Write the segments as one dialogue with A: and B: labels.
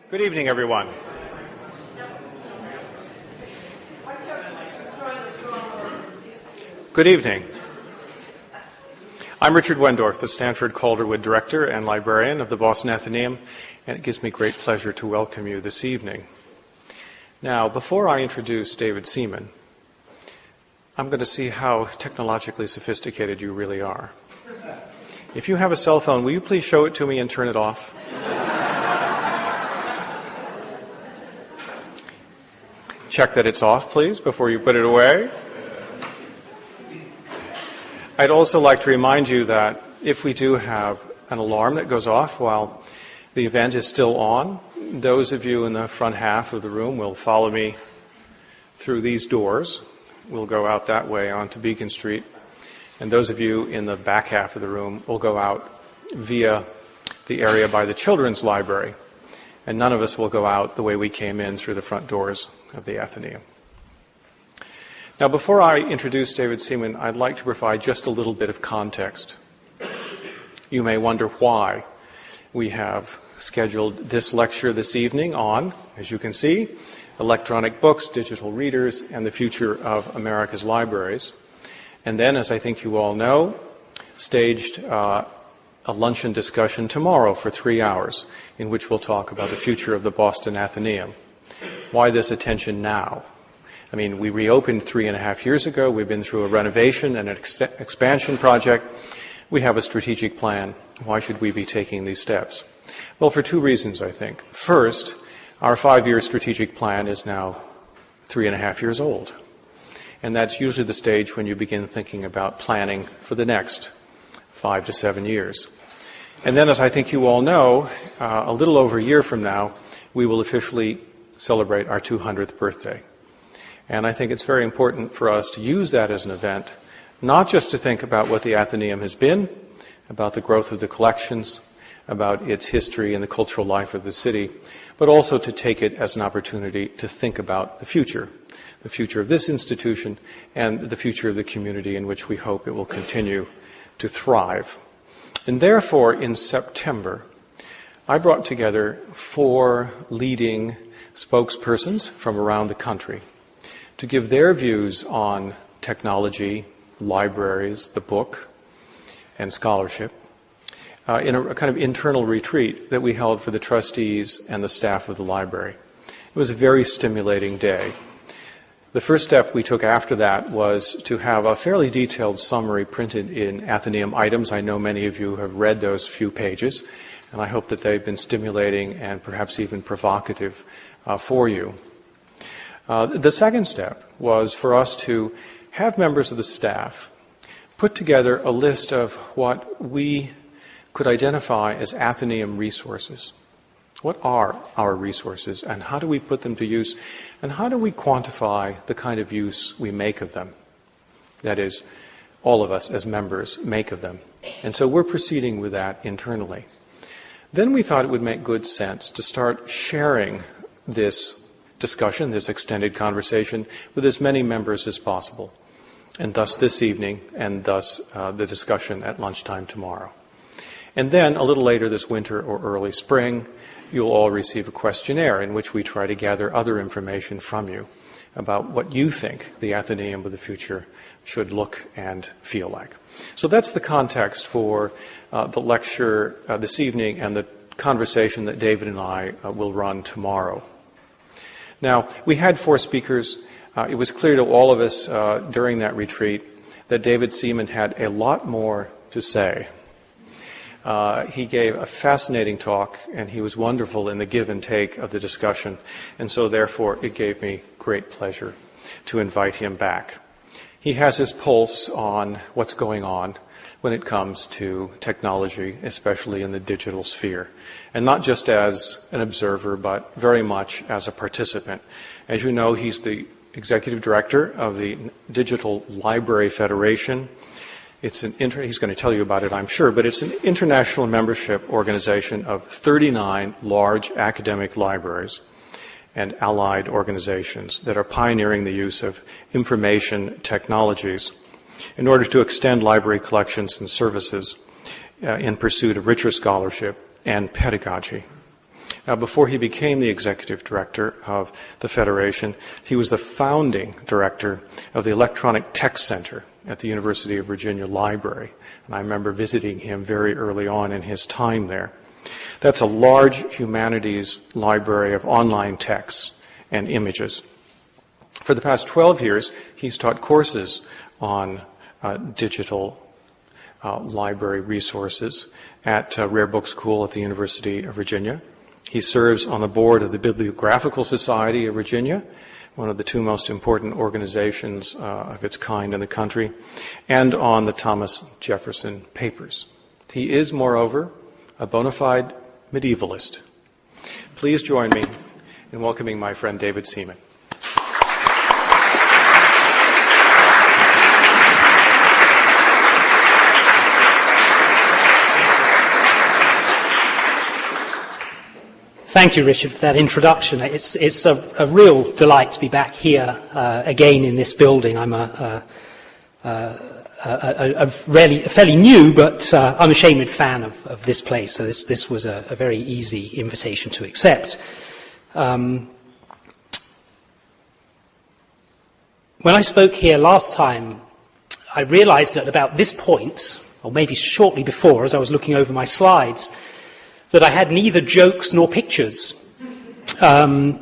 A: Good evening, everyone. Good evening. I'm Richard Wendorf, the Stanford Calderwood Director and Librarian of the Boston Athenaeum, and it gives me great pleasure to welcome you this evening. Now, before I introduce David Seaman, I'm going to see how technologically sophisticated you really are. If you have a cell phone, will you please show it to me and turn it off? Check that it's off, please, before you put it away. I'd also like to remind you that if we do have an alarm that goes off while the event is still on, those of you in the front half of the room will follow me through these doors. We'll go out that way onto Beacon Street. And those of you in the back half of the room will go out via the area by the Children's Library. And none of us will go out the way we came in through the front doors of the Athenaeum. Now, before I introduce David Seaman, I'd like to provide just a little bit of context. You may wonder why we have scheduled this lecture this evening on, as you can see, electronic books, digital readers, and the future of America's libraries. And then, as I think you all know, staged a luncheon discussion tomorrow for 3 hours in which we'll talk about the future of the Boston Athenaeum. Why this attention now? I mean, we reopened 3.5 years ago. We've been through a renovation and an expansion project. We have a strategic plan. Why should we be taking these steps? Well, for 2 reasons, I think. First, our 5-year strategic plan is now 3.5 years old. And that's usually the stage when you begin thinking about planning for the next 5 to 7 years. And then, as I think you all know, a little over a year from now, we will officially celebrate our 200th birthday. And I think it's very important for us to use that as an event, not just to think about what the Athenaeum has been, about the growth of the collections, about its history and the cultural life of the city, but also to take it as an opportunity to think about the future of this institution and the future of the community in which we hope it will continue to thrive. And therefore, in September, I brought together 4 leading spokespersons from around the country to give their views on technology, libraries, the book, and scholarship in a kind of internal retreat that we held for the trustees and the staff of the library. It was a very stimulating day. The first step we took after that was to have a fairly detailed summary printed in Athenaeum items. I know many of you have read those few pages, and I hope that they've been stimulating and perhaps even provocative for you. The second step was for us to have members of the staff put together a list of what we could identify as Athenaeum resources. What are our resources, and how do we put them to use, and how do we quantify the kind of use we make of them? That is, all of us as members make of them. And so we're proceeding with that internally. Then we thought it would make good sense to start sharing this discussion, this extended conversation, with as many members as possible. And thus this evening, and thus the discussion at lunchtime tomorrow. And then a little later this winter or early spring, you'll all receive a questionnaire in which we try to gather other information from you about what you think the Athenaeum of the future should look and feel like. So that's the context for the lecture this evening and the conversation that David and I will run tomorrow. Now, we had 4 speakers. It was clear to all of us during that retreat that David Seaman had a lot more to say. He gave a fascinating talk, and he was wonderful in the give and take of the discussion, and so therefore it gave me great pleasure to invite him back. He has his pulse on what's going on when it comes to technology, especially in the digital sphere, and not just as an observer, but very much as a participant. As you know, he's the executive director of the Digital Library Federation. He's going to tell you about it, I'm sure, but it's an international membership organization of 39 large academic libraries and allied organizations that are pioneering the use of information technologies in order to extend library collections and services in pursuit of richer scholarship and pedagogy. Before he became the executive director of the Federation, he was the founding director of the Electronic Text Center at the University of Virginia Library. And I remember visiting him very early on in his time there. That's a large humanities library of online texts and images. For the past 12 years, he's taught courses on digital library resources at Rare Book School at the University of Virginia. He serves on the board of the Bibliographical Society of Virginia, one of the two most important organizations of its kind in the country, and on the Thomas Jefferson Papers. He is, moreover, a bona fide medievalist. Please join me in welcoming my friend David Seaman.
B: Thank you, Richard, for that introduction. It's a real delight to be back here again in this building. I'm a fairly new but unashamed fan of this place, so this was a very easy invitation to accept. When I spoke here last time, I realized at about this point, or maybe shortly before, as I was looking over my slides, that I had neither jokes nor pictures. You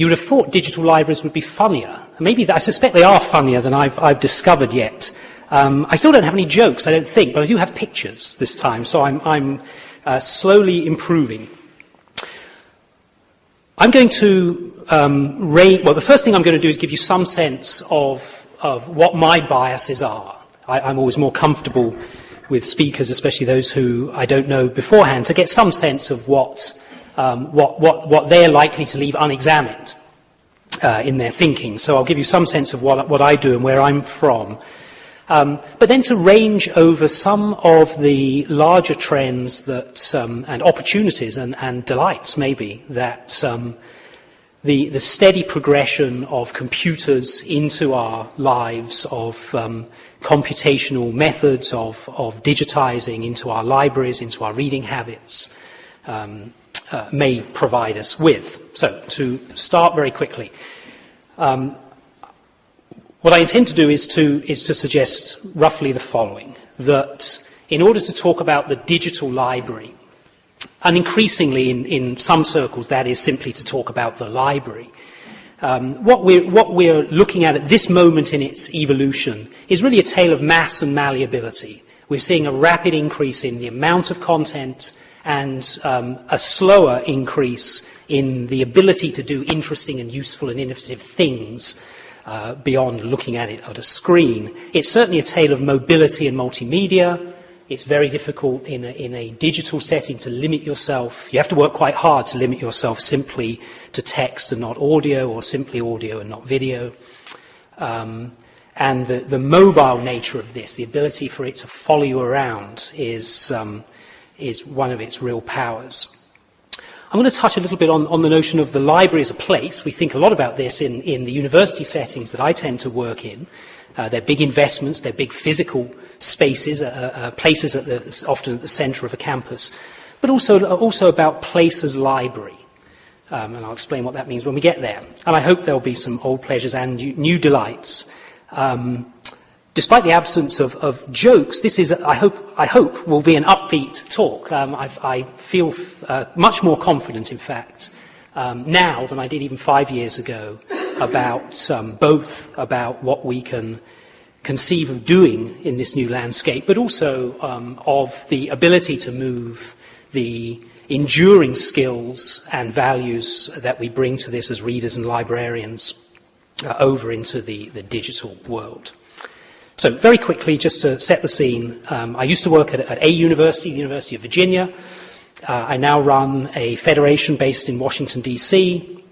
B: would have thought digital libraries would be funnier. Maybe I suspect they are funnier than I've discovered yet. I still don't have any jokes, I don't think, but I do have pictures this time, so I'm slowly improving. I'm going to the first thing I'm going to do is give you some sense of what my biases are. I'm always more comfortable with speakers, especially those who I don't know beforehand, to get some sense of what they're likely to leave unexamined in their thinking. So I'll give you some sense of what I do and where I'm from. But then to range over some of the larger trends that and opportunities and delights, maybe, that the steady progression of computers into our lives, of computational methods of digitizing into our libraries, into our reading habits, may provide us with. So, to start very quickly, what I intend to do is to suggest roughly the following: that in order to talk about the digital library, and increasingly in some circles that is simply to talk about the library, what we're looking at this moment in its evolution is really a tale of mass and malleability. We're seeing a rapid increase in the amount of content and a slower increase in the ability to do interesting and useful and innovative things beyond looking at it at a screen. It's certainly a tale of mobility and multimedia. It's very difficult in a digital setting to limit yourself. You have to work quite hard to limit yourself simply to text and not audio, or simply audio and not video. And the mobile nature of this, the ability for it to follow you around, is one of its real powers. I'm going to touch a little bit on the notion of the library as a place. We think a lot about this in the university settings that I tend to work in. They're big investments, they're big physical spaces, places often at the centre of a campus, but also about places library. And I'll explain what that means when we get there. And I hope there'll be some old pleasures and new delights. Despite the absence of jokes, this is, I hope, will be an upbeat talk. I feel much more confident, in fact, now than I did even 5 years ago about both about what we can conceive of doing in this new landscape, but also of the ability to move the enduring skills and values that we bring to this as readers and librarians over into the digital world. So very quickly, just to set the scene, I used to work at a university, the University of Virginia. I now run a federation based in Washington, D.C.,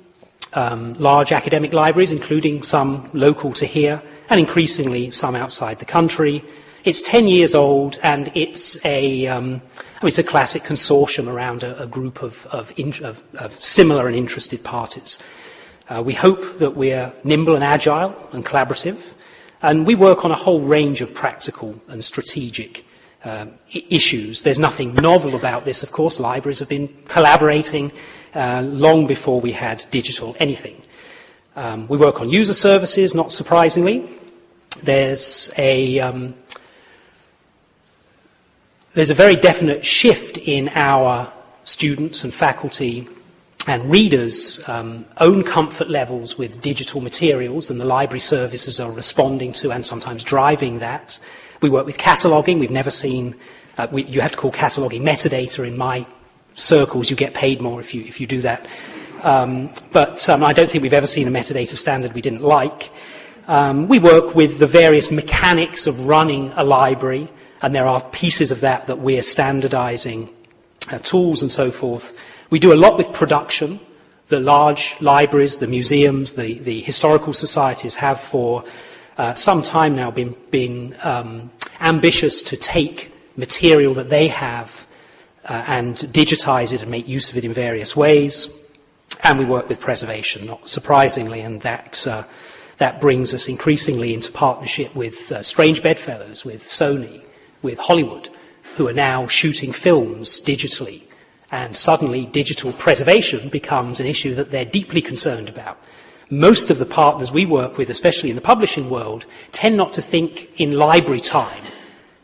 B: large academic libraries, including some local to here, and increasingly some outside the country. It's 10 years old, and it's it's a classic consortium around a group of similar and interested parties. We hope that we're nimble and agile and collaborative, and we work on a whole range of practical and strategic issues. There's nothing novel about this, of course. Libraries have been collaborating long before we had digital anything. We work on user services, not surprisingly. There's a very definite shift in our students and faculty and readers' own comfort levels with digital materials, and the library services are responding to and sometimes driving that. We work with cataloguing. We've never seen, you have to call cataloguing metadata in my circles. You get paid more if you do that. But I don't think we've ever seen a metadata standard we didn't like. We work with the various mechanics of running a library, and there are pieces of that we're standardizing, tools and so forth. We do a lot with production. The large libraries, the museums, the historical societies have for some time now been ambitious to take material that they have and digitize it and make use of it in various ways. And we work with preservation, not surprisingly, and that brings us increasingly into partnership with Strange Bedfellows, with Sony, with Hollywood, who are now shooting films digitally. And suddenly digital preservation becomes an issue that they're deeply concerned about. Most of the partners we work with, especially in the publishing world, tend not to think in library time.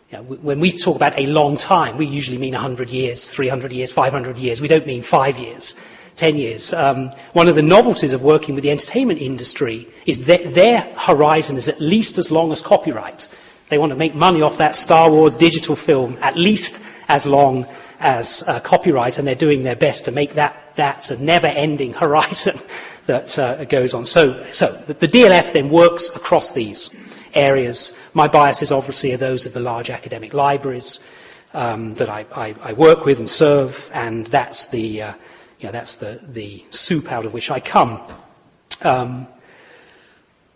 B: You know, when we talk about a long time, we usually mean 100 years, 300 years, 500 years. We don't mean 5 years, 10 years. One of the novelties of working with the entertainment industry is that their horizon is at least as long as copyright. They want to make money off that Star Wars digital film at least as long as copyright, and they're doing their best to make that a never-ending horizon that goes on. So the DLF then works across these areas. My biases obviously are those of the large academic libraries that I work with and serve, and that's the soup out of which I come.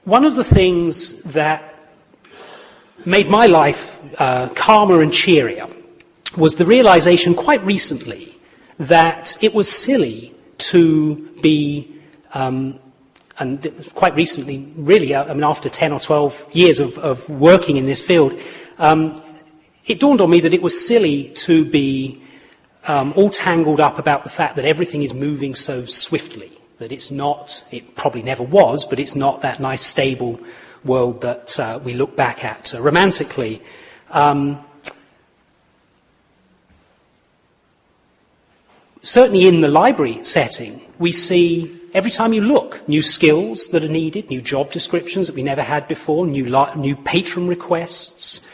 B: One of the things that made my life calmer and cheerier was the realization quite recently that it was silly to be, and quite recently, really, after 10 or 12 years of working in this field, it dawned on me that it was silly to be all tangled up about the fact that everything is moving so swiftly, that it's not, it probably never was, but it's not that nice, stable world that we look back at romantically. Certainly in the library setting, we see, every time you look, new skills that are needed, new job descriptions that we never had before, new patron requests.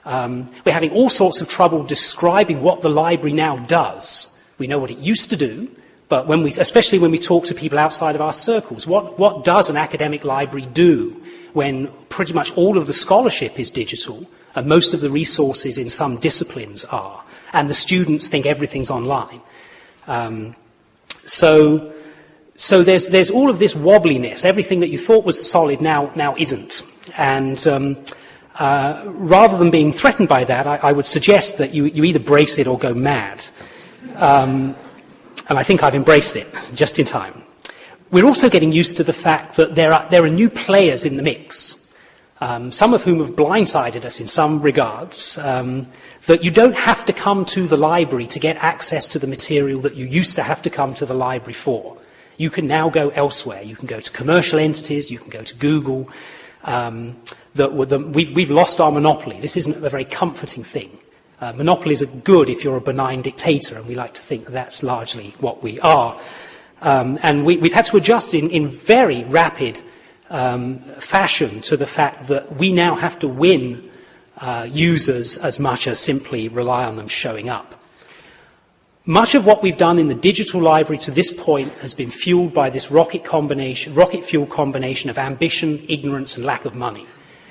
B: We're having all sorts of trouble describing what the library now does. We know what it used to do, but especially when we talk to people outside of our circles, what does an academic library do when pretty much all of the scholarship is digital and most of the resources in some disciplines are, and the students think everything's online? So there's all of this wobbliness. Everything that you thought was solid now isn't. And rather than being threatened by that, I would suggest that you either brace it or go mad. And I think I've embraced it just in time. We're also getting used to the fact that there are new players in the mix, some of whom have blindsided us in some regards, that you don't have to come to the library to get access to the material that you used to have to come to the library for. You can now go elsewhere. You can go to commercial entities, you can go to Google. We've lost our monopoly. This isn't a very comforting thing. Monopolies are good if you're a benign dictator, and we like to think that's largely what we are. And we've had to adjust in very rapid fashion to the fact that we now have to win users as much as simply rely on them showing up. Much of what we've done in the digital library to this point has been fueled by this rocket fuel combination of ambition, ignorance, and lack of money.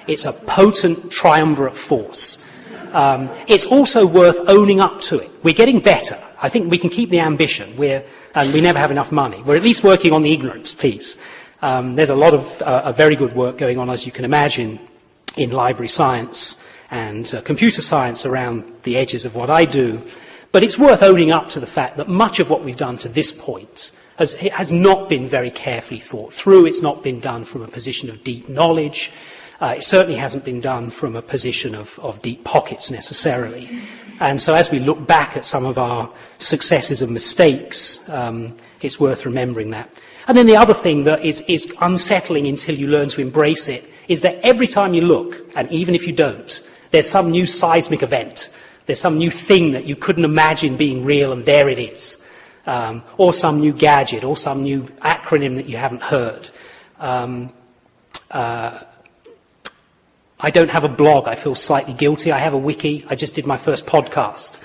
B: It's a potent triumvirate force. It's also worth owning up to it. We're getting better. I think we can keep the ambition, and we never have enough money. We're at least working on the ignorance piece. There's a lot of very good work going on, as you can imagine, in library science and computer science around the edges of what I do. But it's worth owning up to the fact that much of what we've done to this point has not been very carefully thought through. It's not been done from a position of deep knowledge. It certainly hasn't been done from a position of deep pockets necessarily. And so as we look back at some of our successes and mistakes, it's worth remembering that. And then the other thing that is unsettling until you learn to embrace it is that every time you look, and even if you don't, there's some new seismic event. There's some new thing that you couldn't imagine being real, and there it is. Or some new gadget, or some new acronym that you haven't heard. I don't have a blog. I feel slightly guilty. I have a wiki. I just did my first podcast.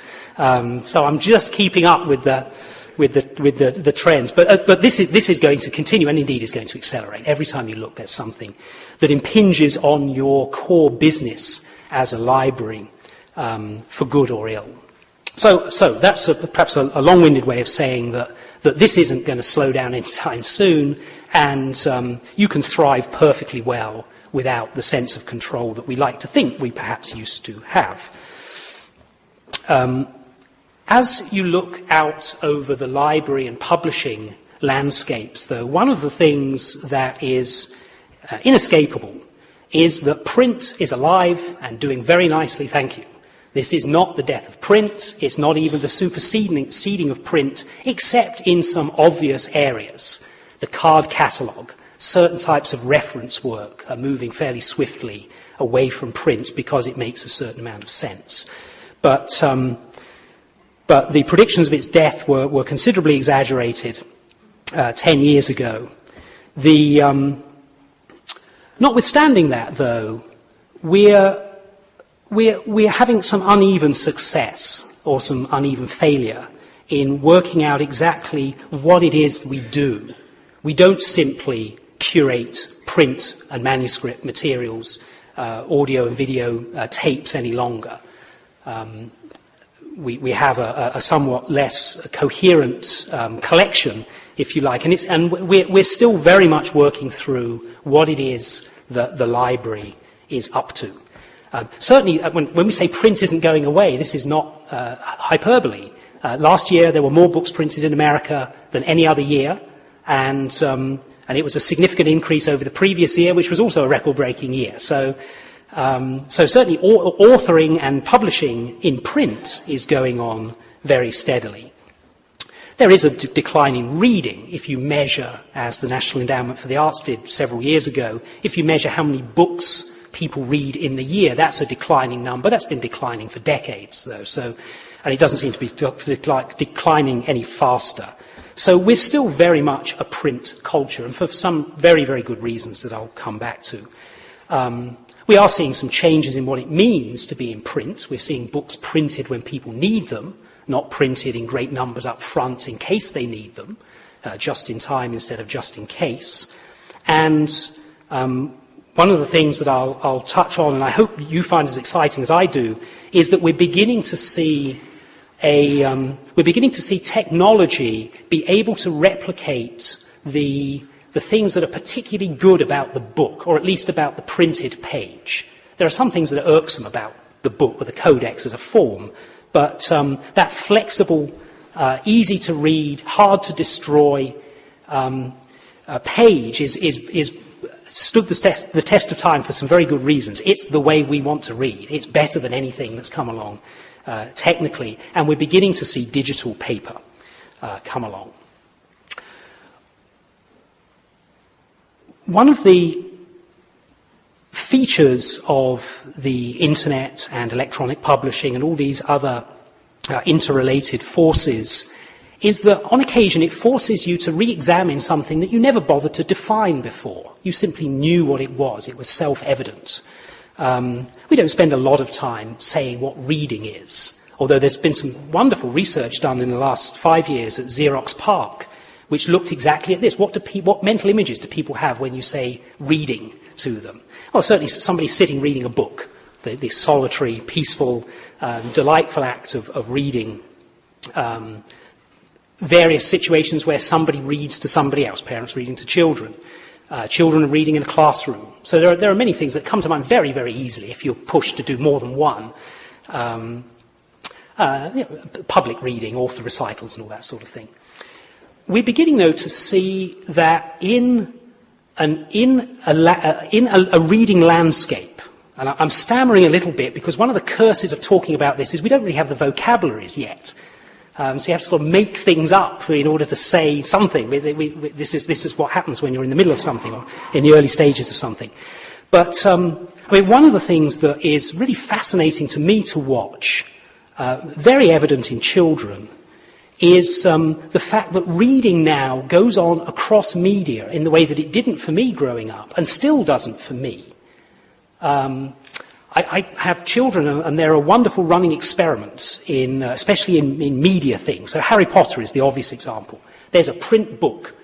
B: So I'm just keeping up with the trends. But this is going to continue, and indeed is going to accelerate. Every time you look, there's something that impinges on your core business as a library, for good or ill. So that's perhaps a long-winded way of saying that this isn't going to slow down anytime soon, and you can thrive perfectly well without the sense of control that we like to think we perhaps used to have. As you look out over the library and publishing landscapes, though, one of the things that is inescapable is that print is alive and doing very nicely, thank you. This is not the death of print, it's not even the superseding of print, except in some obvious areas. The card catalogue, certain types of reference work are moving fairly swiftly away from print because it makes a certain amount of sense. But the predictions of its death were considerably exaggerated 10 years ago. Notwithstanding that, though, we're having some uneven success or some uneven failure in working out exactly what it is we do. We don't simply curate print and manuscript materials, audio and video tapes any longer. We have a somewhat less coherent collection, if you like, and we're still very much working through what it is that the library is up to. Certainly, when we say print isn't going away, this is not hyperbole. Last year, there were more books printed in America than any other year, and it was a significant increase over the previous year, which was also a record-breaking year. So certainly, authoring and publishing in print is going on very steadily. There is a decline in reading if you measure, as the National Endowment for the Arts did several years ago, if you measure how many books people read in the year, that's a declining number. That's been declining for decades, though, and it doesn't seem to be declining any faster. So we're still very much a print culture, and for some very, very good reasons that I'll come back to. We are seeing some changes in what it means to be in print. We're seeing books printed when people need them, not printed in great numbers up front in case they need them, just in time instead of just in case. And one of the things that I'll touch on, and I hope you find as exciting as I do, is that we're beginning to see technology be able to replicate the things that are particularly good about the book, or at least about the printed page. There are some things that are irksome about the book or the codex as a form, but that flexible, easy to read, hard to destroy page is stood the test of time for some very good reasons. It's the way we want to read. It's better than anything that's come along technically, and we're beginning to see digital paper come along. One of the features of the internet and electronic publishing and all these other interrelated forces is that on occasion it forces you to re-examine something that you never bothered to define before. You simply knew what it was. It was self-evident. We don't spend a lot of time saying what reading is, although there's been some wonderful research done in the last 5 years at Xerox PARC, which looked exactly at this. What mental images do people have when you say reading to them? Well, certainly somebody sitting reading a book, the solitary, peaceful, delightful act of reading. Various situations where somebody reads to somebody else, parents reading to children, children reading in a classroom. So there are many things that come to mind very, very easily if you're pushed to do more than one. Public reading, author recitals and all that sort of thing. We're beginning, though, to see that in in a reading landscape, and I'm stammering a little bit because one of the curses of talking about this is we don't really have the vocabularies yet. So you have to sort of make things up in order to say something. This is what happens when you're in the middle of something or in the early stages of something. But one of the things that is really fascinating to me to watch, very evident in children, is the fact that reading now goes on across media in the way that it didn't for me growing up and still doesn't for me. I have children, and they're a wonderful running experiment, especially in media things. So Harry Potter is the obvious example. There's a print book.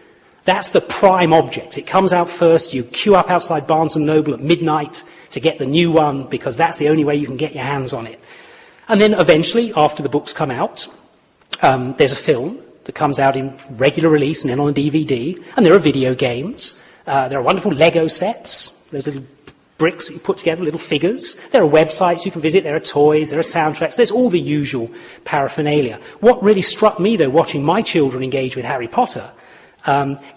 B: That's the prime object. It comes out first. You queue up outside Barnes & Noble at midnight to get the new one because that's the only way you can get your hands on it. And then eventually, after the books come out, there's a film that comes out in regular release and then on a DVD. And there are video games. There are wonderful Lego sets. Those little bricks that you put together, little figures. There are websites you can visit, there are toys, there are soundtracks, there's all the usual paraphernalia. What really struck me, though, watching my children engage with Harry Potter,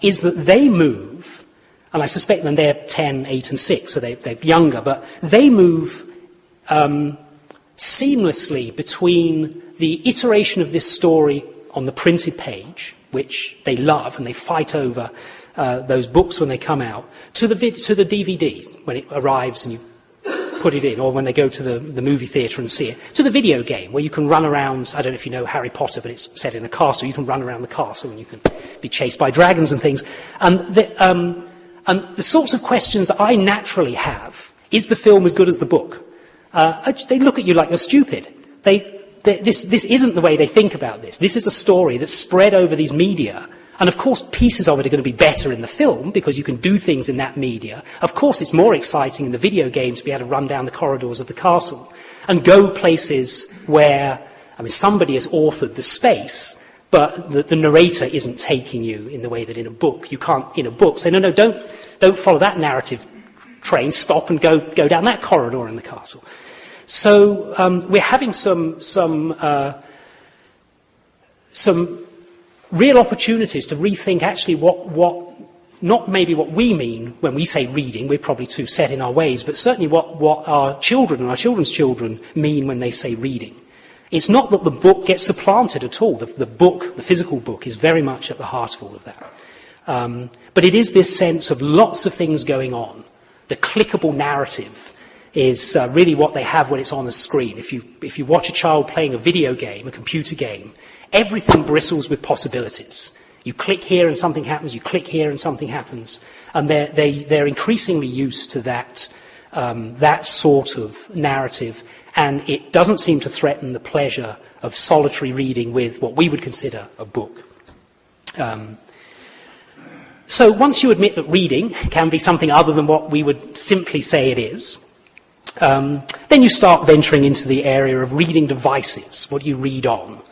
B: is that they move, and I suspect them they're 10, 8 and 6, so they're younger, but they move seamlessly between the iteration of this story on the printed page, which they love and they fight over those books when they come out, to the DVD when it arrives and you put it in, or when they go to the movie theatre and see it, to the video game where you can run around. I don't know if you know Harry Potter, but it's set in a castle. You can run around the castle and you can be chased by dragons and things. And the sorts of questions that I naturally have, is the film as good as the book? They look at you like you're stupid. This isn't the way they think about this. This is a story that's spread over these media. And of course, pieces of it are going to be better in the film because you can do things in that media. Of course, it's more exciting in the video game to be able to run down the corridors of the castle and go places where, somebody has authored the space, but the narrator isn't taking you in the way that in a book. You can't, in a book, say, no, don't follow that narrative train, stop and go down that corridor in the castle. So we're having some real opportunities to rethink actually not maybe what we mean when we say reading, we're probably too set in our ways, but certainly what our children and our children's children mean when they say reading. It's not that the book gets supplanted at all. The book, the physical book, is very much at the heart of all of that. But it is this sense of lots of things going on. The clickable narrative is really what they have when it's on the screen. If you watch a child playing a video game, a computer game, everything bristles with possibilities. You click here and something happens, you click here and something happens. And they're increasingly used to that sort of narrative, and it doesn't seem to threaten the pleasure of solitary reading with what we would consider a book. So once you admit that reading can be something other than what we would simply say it is, then you start venturing into the area of reading devices. What do you read on?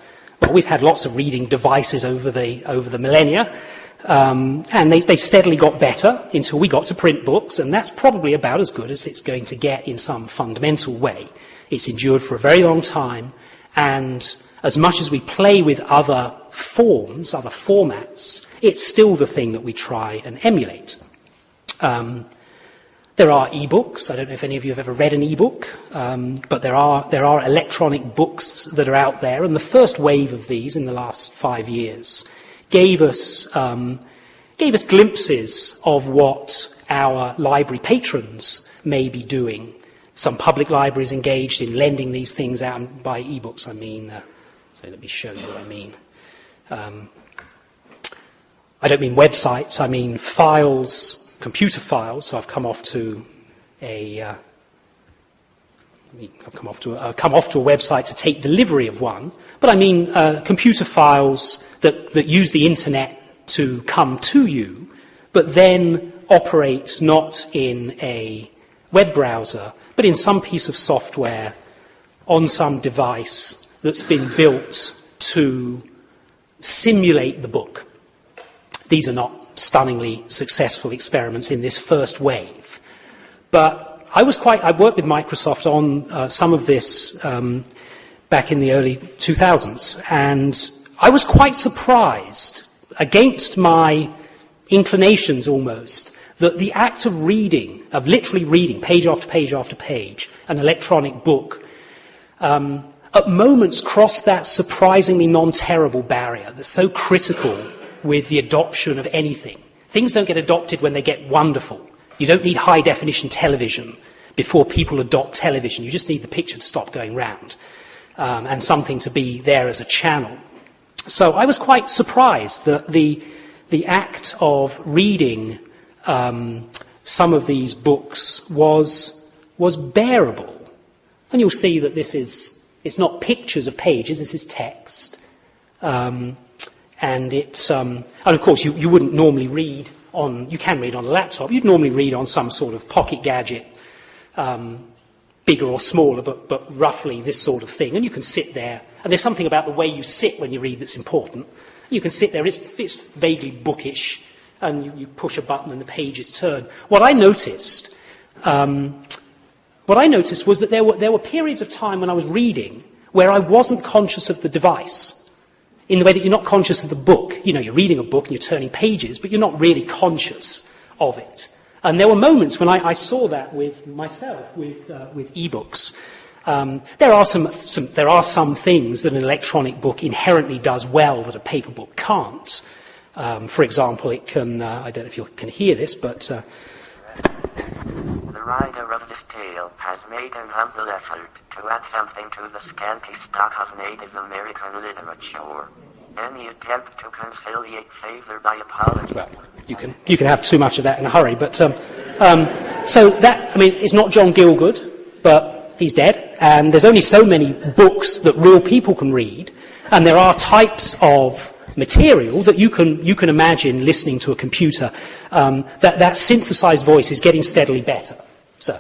B: Well, we've had lots of reading devices over the millennia, and they steadily got better until we got to print books, and that's probably about as good as it's going to get in some fundamental way. It's endured for a very long time, and as much as we play with other forms, other formats, it's still the thing that we try and emulate. There are e-books. I don't know if any of you have ever read an e-book, but there are electronic books that are out there, and the first wave of these in the last 5 years gave us glimpses of what our library patrons may be doing. Some public libraries engaged in lending these things out, and by e-books I mean, so let me show you what I mean. I don't mean websites, I mean files, computer files. So I've come off to a website to take delivery of one, but I mean computer files that use the internet to come to you, but then operate not in a web browser, but in some piece of software on some device that's been built to simulate the book. These are not stunningly successful experiments in this first wave. But I worked with Microsoft on some of this back in the early 2000s, and I was quite surprised, against my inclinations almost, that the act of reading, of literally reading page after page after page, an electronic book, at moments cross that surprisingly non-terrible barrier that's so critical with the adoption of anything. Things don't get adopted when they get wonderful. You don't need high-definition television before people adopt television. You just need the picture to stop going round and something to be there as a channel. So I was quite surprised that the act of reading some of these books was bearable. And you'll see that it's not pictures of pages, this is text. And of course you wouldn't normally read you can read on a laptop, you'd normally read on some sort of pocket gadget, bigger or smaller, but roughly this sort of thing. And you can sit there, and there's something about the way you sit when you read that's important. You can sit there, it's vaguely bookish, and you push a button and the pages turn. What I noticed was that there were periods of time when I was reading where I wasn't conscious of the device, in the way that you're not conscious of the book. You know, you're reading a book and you're turning pages, but you're not really conscious of it. And there were moments when I saw that with myself, with e-books. There are some things that an electronic book inherently does well that a paper book can't. For example, it can, I don't know if you can hear this, but... The
C: writer of this tale has made an humble effort to add something to the scanty stock of Native American literature. Any attempt to conciliate favor by apology.
B: Well, you can have too much of that in a hurry, but so that, I mean, it's not John Gielgud, but he's dead, and there's only so many books that real people can read, and there are types of material that you can imagine listening to a computer. That synthesized voice is getting steadily better. So.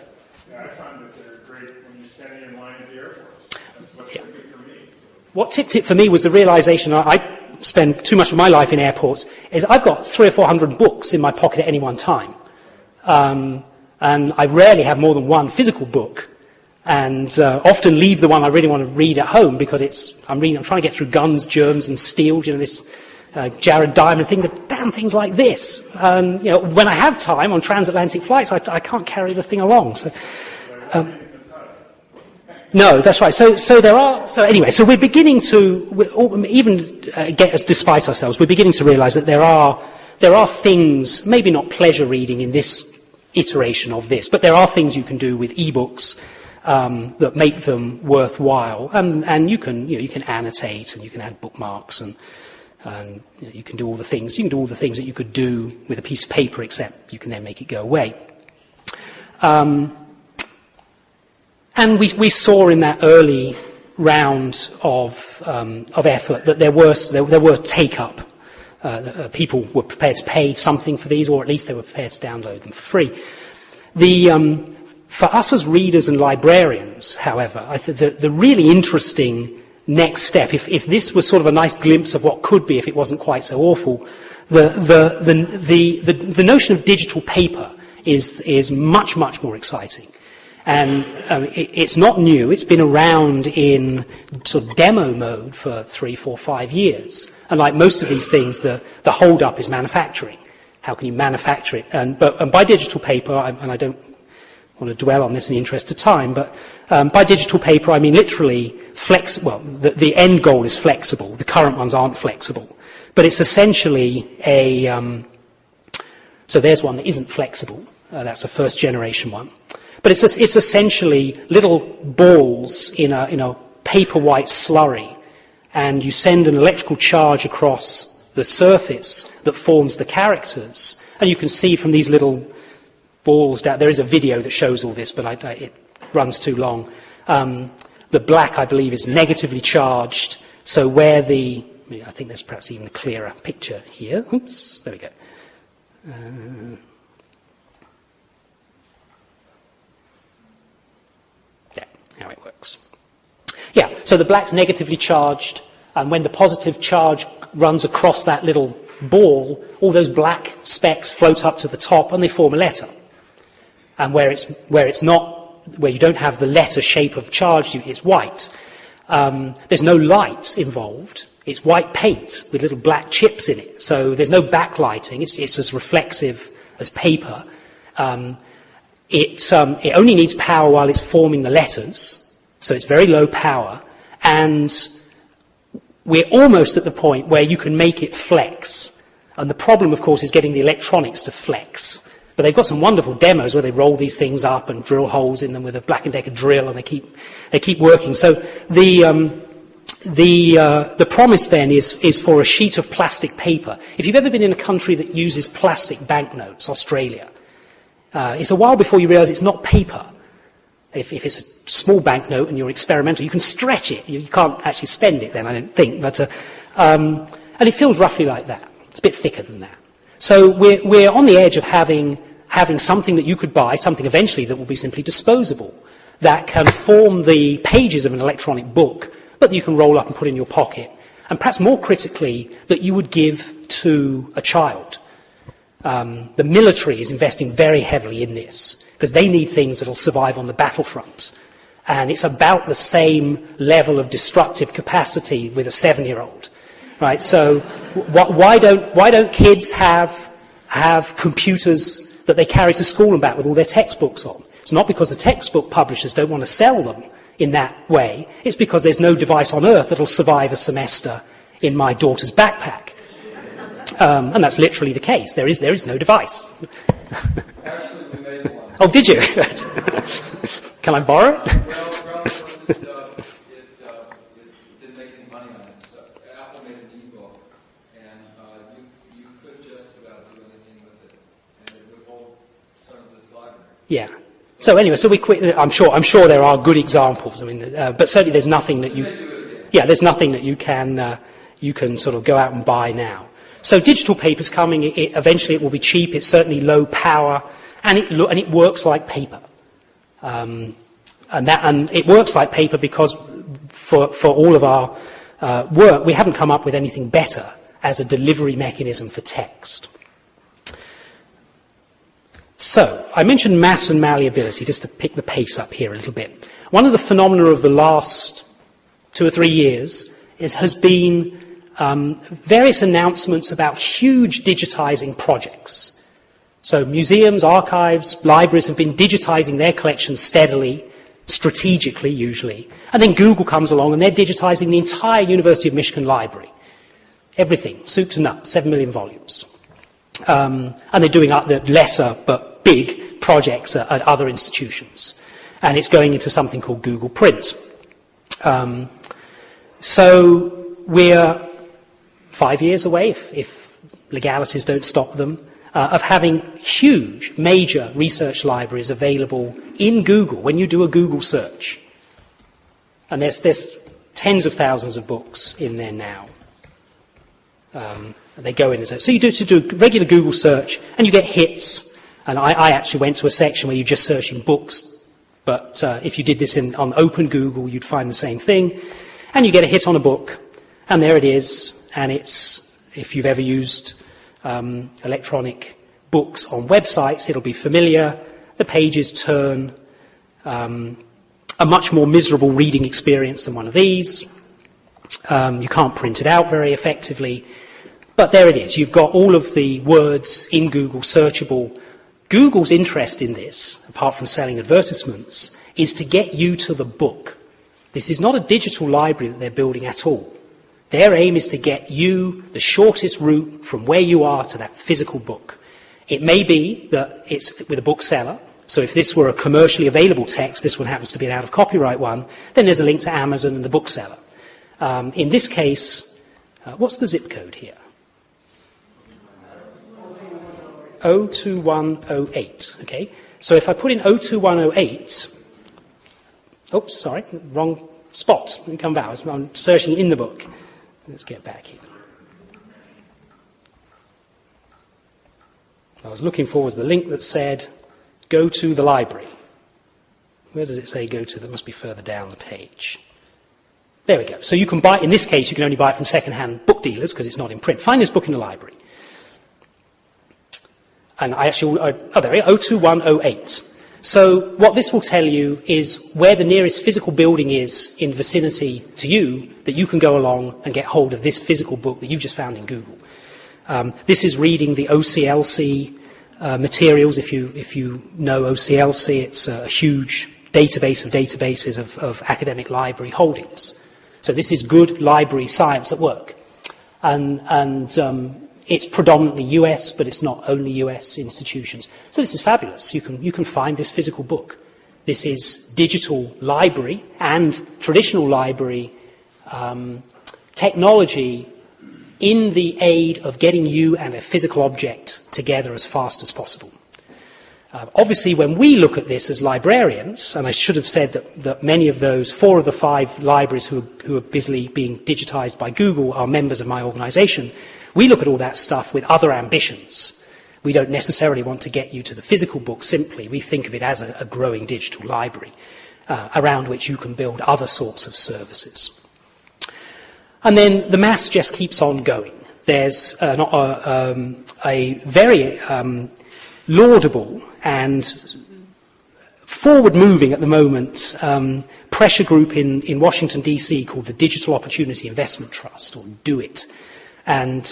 D: Yeah, I find that they're great when you're standing in line at the airport. That's what's good for me.
B: What tipped it for me was the realization, I spend too much of my life in airports, is I've got 300 or 400 books in my pocket at any one time. And I rarely have more than one physical book, and often leave the one I really want to read at home because I'm trying to get through Guns, Germs and Steel, this Jared Diamond thing, the damn things like this. When I have time on transatlantic flights, I can't carry the thing along. So, no, that's right. So we're beginning to, even get us despite ourselves, we're beginning to realise that there are things, maybe not pleasure reading in this iteration of this, but there are things you can do with e-books that make them worthwhile, and you can annotate and you can add bookmarks and you can do all the things. You can do all the things that you could do with a piece of paper, except you can then make it go away. And we saw in that early round of effort that there were take-up. People were prepared to pay something for these, or at least they were prepared to download them for free. For us as readers and librarians, however, I think the really interesting next step, if this was sort of a nice glimpse of what could be if it wasn't quite so awful, the notion of digital paper is much, much more exciting. And it's not new. It's been around in sort of demo mode for 3, 4, 5 years. And like most of these things, the hold-up is manufacturing. How can you manufacture it? And by digital paper, and I don't want to dwell on this in the interest of time, but by digital paper I mean literally the end goal is flexible. The current ones aren't flexible. But it's essentially so there's one that isn't flexible. That's a first generation one. But it's essentially little balls in a paper white slurry, and you send an electrical charge across the surface that forms the characters, and you can see from these little balls down. There is a video that shows all this, but it runs too long. The black, I believe, is negatively charged, so where I think there's perhaps even a clearer picture here. Oops, there we go. How it works. Yeah, so the black's negatively charged, and when the positive charge runs across that little ball, all those black specks float up to the top and they form a letter. And where you don't have the letter shape of charge, it's white. There's no light involved. It's white paint with little black chips in it. So there's no backlighting. It's as reflexive as paper. It only needs power while it's forming the letters, so it's very low power, and we're almost at the point where you can make it flex. And the problem, of course, is getting the electronics to flex. But they've got some wonderful demos where they roll these things up and drill holes in them with a Black & Decker drill, and they keep working. So the promise then is for a sheet of plastic paper. If you've ever been in a country that uses plastic banknotes, Australia, it's a while before you realise it's not paper. If it's a small banknote and you're experimental, you can stretch it. You can't actually spend it then, I don't think. But and it feels roughly like that. It's a bit thicker than that. So we're on the edge of having something that you could buy, something eventually that will be simply disposable, that can form the pages of an electronic book, but that you can roll up and put in your pocket. And perhaps more critically, that you would give to a child. The military is investing very heavily in this, because they need things that will survive on the battlefront. And it's about the same level of destructive capacity with a 7-year-old. Right? So why don't kids have computers that they carry to school and back with all their textbooks on? It's not because the textbook publishers don't want to sell them in that way. It's because there's no device on earth that will survive a semester in my daughter's backpack. And that's literally the case. There is no device.
E: Actually, we made one.
B: Oh, did you? Can I borrow it?
E: Well, of course, it didn't make any money on it. So Apple made an e-book, and you could just about do anything with it, and it would hold some of this library.
B: Yeah. So anyway, so we quit. I'm sure there are good examples. I mean, but certainly there's nothing that there's nothing that you can sort of go out and buy now. So digital paper's coming. Eventually it will be cheap. It's certainly low power, and it works like paper. And it works like paper because for all of our work, we haven't come up with anything better as a delivery mechanism for text. So I mentioned mass and malleability, just to pick the pace up here a little bit. One of the phenomena of the last 2 or 3 years has been various announcements about huge digitizing projects. So museums, archives, libraries have been digitizing their collections steadily, strategically usually. And then Google comes along and they're digitizing the entire University of Michigan library. Everything, soup to nuts, 7 million volumes. And they're doing the lesser but big projects at other institutions. And it's going into something called Google Print. So we're 5 years away, if legalities don't stop them, of having huge, major research libraries available in Google when you do a Google search. And there's tens of thousands of books in there now. They go in as so you do regular Google search, and you get hits. And I actually went to a section where you're just searching books, but if you did this on Open Google, you'd find the same thing. And you get a hit on a book, and there it is. And it's, if you've ever used electronic books on websites, it'll be familiar. The pages turn a much more miserable reading experience than one of these. You can't print it out very effectively. But there it is. You've got all of the words in Google searchable. Google's interest in this, apart from selling advertisements, is to get you to the book. This is not a digital library that they're building at all. Their aim is to get you the shortest route from where you are to that physical book. It may be that it's with a bookseller. So if this were a commercially available text, this one happens to be an out-of-copyright one, then there's a link to Amazon and the bookseller. In this case, what's the zip code here? 02108. Okay. So if I put in 02108, oops, sorry, wrong spot. Let me come back. I'm searching in the book. Let's get back here. I was looking for was the link that said, go to the library. Where does it say go to? That must be further down the page. There we go. So you can buy, in this case, you can only buy it from second-hand book dealers because it's not in print. Find this book in the library. And I actually, there we go, 02108. So what this will tell you is where the nearest physical building is in vicinity to you that you can go along and get hold of this physical book that you've just found in Google. This is reading the OCLC materials. If you know OCLC, it's a huge database of databases of academic library holdings. So this is good library science at work. And it's predominantly US, but it's not only US institutions. So this is fabulous. You can find this physical book. This is digital library and traditional library technology in the aid of getting you and a physical object together as fast as possible. Obviously, when we look at this as librarians, and I should have said that many of those, 4 of the 5 libraries who are busily being digitized by Google are members of my organization, we look at all that stuff with other ambitions. We don't necessarily want to get you to the physical book simply. We think of it as a growing digital library around which you can build other sorts of services. And then the maths just keeps on going. There's a very laudable and forward-moving at the moment pressure group in Washington, D.C. called the Digital Opportunity Investment Trust, or DO-IT. And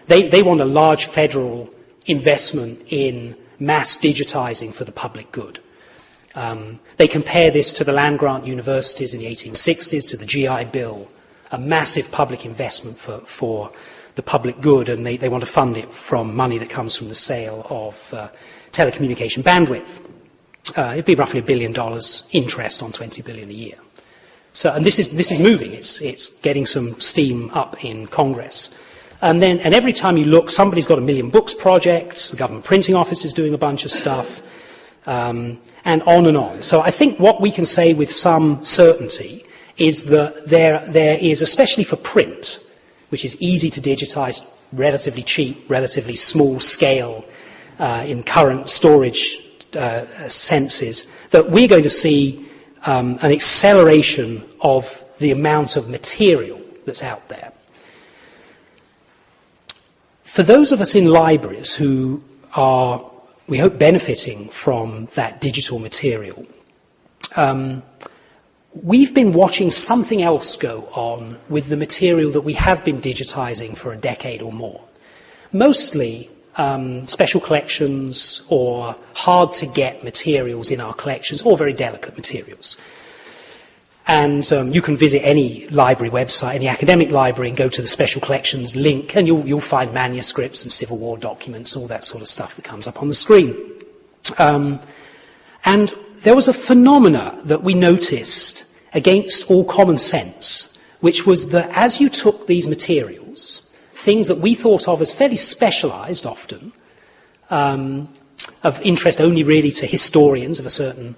B: they want a large federal investment in mass digitizing for the public good. They compare this to the land-grant universities in the 1860s, to the GI Bill, a massive public investment for the public good, and they want to fund it from money that comes from the sale of telecommunication bandwidth. It'd be roughly $1 billion interest on $20 billion a year. So, and this is moving. It's getting some steam up in Congress. And every time you look, somebody's got 1 million books projects. The government printing office is doing a bunch of stuff, and on and on. So I think what we can say with some certainty is that there is, especially for print, which is easy to digitize, relatively cheap, relatively small scale in current storage senses, that we're going to see an acceleration of the amount of material that's out there. For those of us in libraries who are, we hope, benefiting from that digital material, we've been watching something else go on with the material that we have been digitizing for a decade or more. Mostly special collections or hard-to-get materials in our collections, or very delicate materials. And you can visit any library website, any academic library, and go to the special collections link, and you'll find manuscripts and Civil War documents, all that sort of stuff that comes up on the screen. And there was a phenomena that we noticed against all common sense, which was that as you took these materials, things that we thought of as fairly specialized often, of interest only really to historians of a certain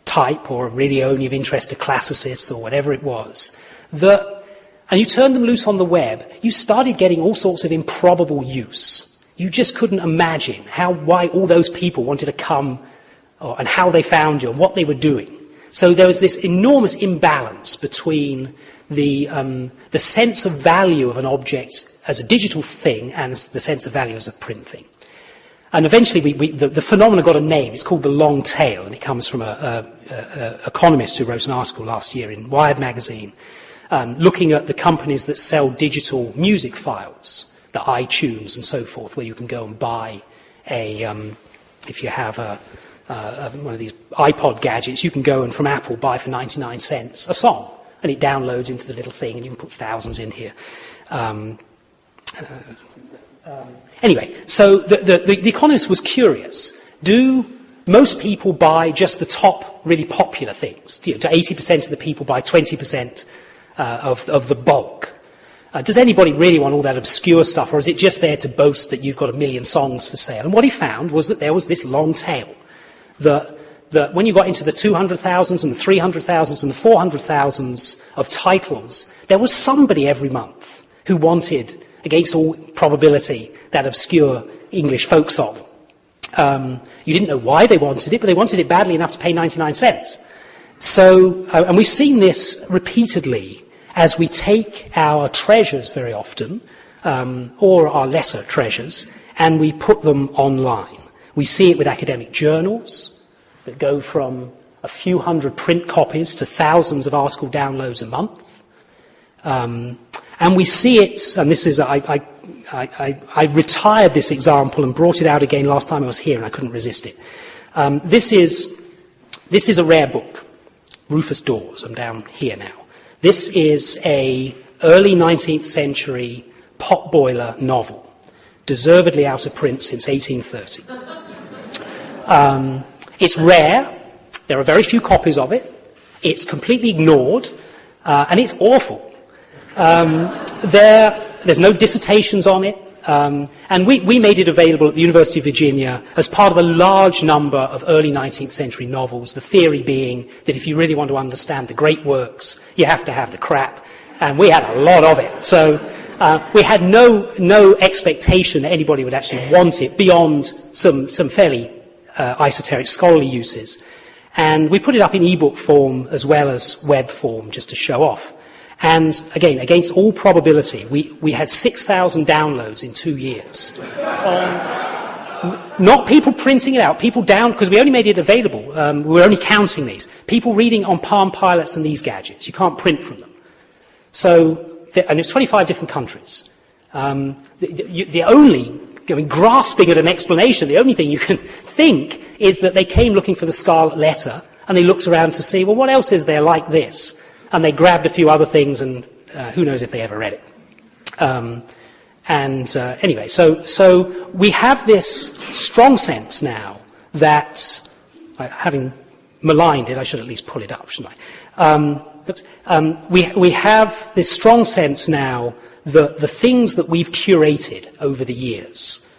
B: type, or really only of interest to classicists or whatever it was, and you turned them loose on the web, you started getting all sorts of improbable use. You just couldn't imagine why all those people wanted to come, and how they found you and what they were doing. So there was this enormous imbalance between the sense of value of an object as a digital thing and the sense of value as a print thing. And eventually the phenomena got a name. It's called the long tail, and it comes from an economist who wrote an article last year in Wired magazine looking at the companies that sell digital music files, the iTunes and so forth, where you can go and buy if you have one of these iPod gadgets, you can go and from Apple buy for 99 cents a song, and it downloads into the little thing, and you can put thousands in here. Anyway, so the economist was curious. Do most people buy just the top really popular things? Do 80% of the people buy 20% of the bulk? Does anybody really want all that obscure stuff, or is it just there to boast that you've got 1 million songs for sale? And what he found was that there was this long tail, that when you got into the 200,000s and the 300,000s and the 400,000s of titles, there was somebody every month who wanted, against all probability, that obscure English folk song. You didn't know why they wanted it, but they wanted it badly enough to pay 99 cents. So, and we've seen this repeatedly as we take our treasures very often, or our lesser treasures, and we put them online. We see it with academic journals that go from a few hundred print copies to thousands of article downloads a month. And we see it, and this is, I I retired this example and brought it out again last time I was here, and I couldn't resist it. This is a rare book, Rufus Dawes. I'm down here now. This is a early 19th century potboiler novel, deservedly out of print since 1830. It's rare. There are very few copies of it. It's completely ignored, and it's awful. There's no dissertations on it, and we made it available at the University of Virginia as part of a large number of early 19th century novels, the theory being that if you really want to understand the great works, you have to have the crap, and we had a lot of it. So we had no expectation that anybody would actually want it beyond some fairly esoteric scholarly uses. And we put it up in ebook form as well as web form just to show off. And again, against all probability, we had 6,000 downloads in 2 years. Not people printing it out, people down, because we only made it available. We were only counting these. People reading on Palm Pilots and these gadgets. You can't print from them. And it's 25 different countries. Grasping at an explanation, the only thing you can think is that they came looking for the Scarlet Letter, and they looked around to see, well, what else is there like this? And they grabbed a few other things, and who knows if they ever read it. Anyway, so we have this strong sense now that, having maligned it, I should at least pull it up, shouldn't I? We have this strong sense now that the things that we've curated over the years,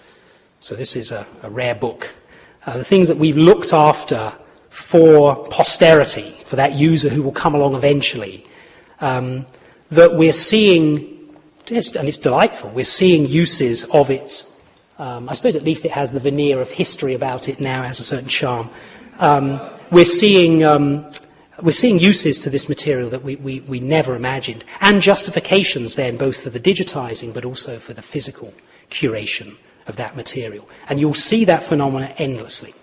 B: so this is a rare book, the things that we've looked after for posterity, for that user who will come along eventually, that we're seeing, and it's delightful, we're seeing uses of it. I suppose at least it has the veneer of history about it now, it has a certain charm. We're seeing uses to this material that we never imagined, and justifications then, both for the digitizing but also for the physical curation of that material. And you'll see that phenomena endlessly.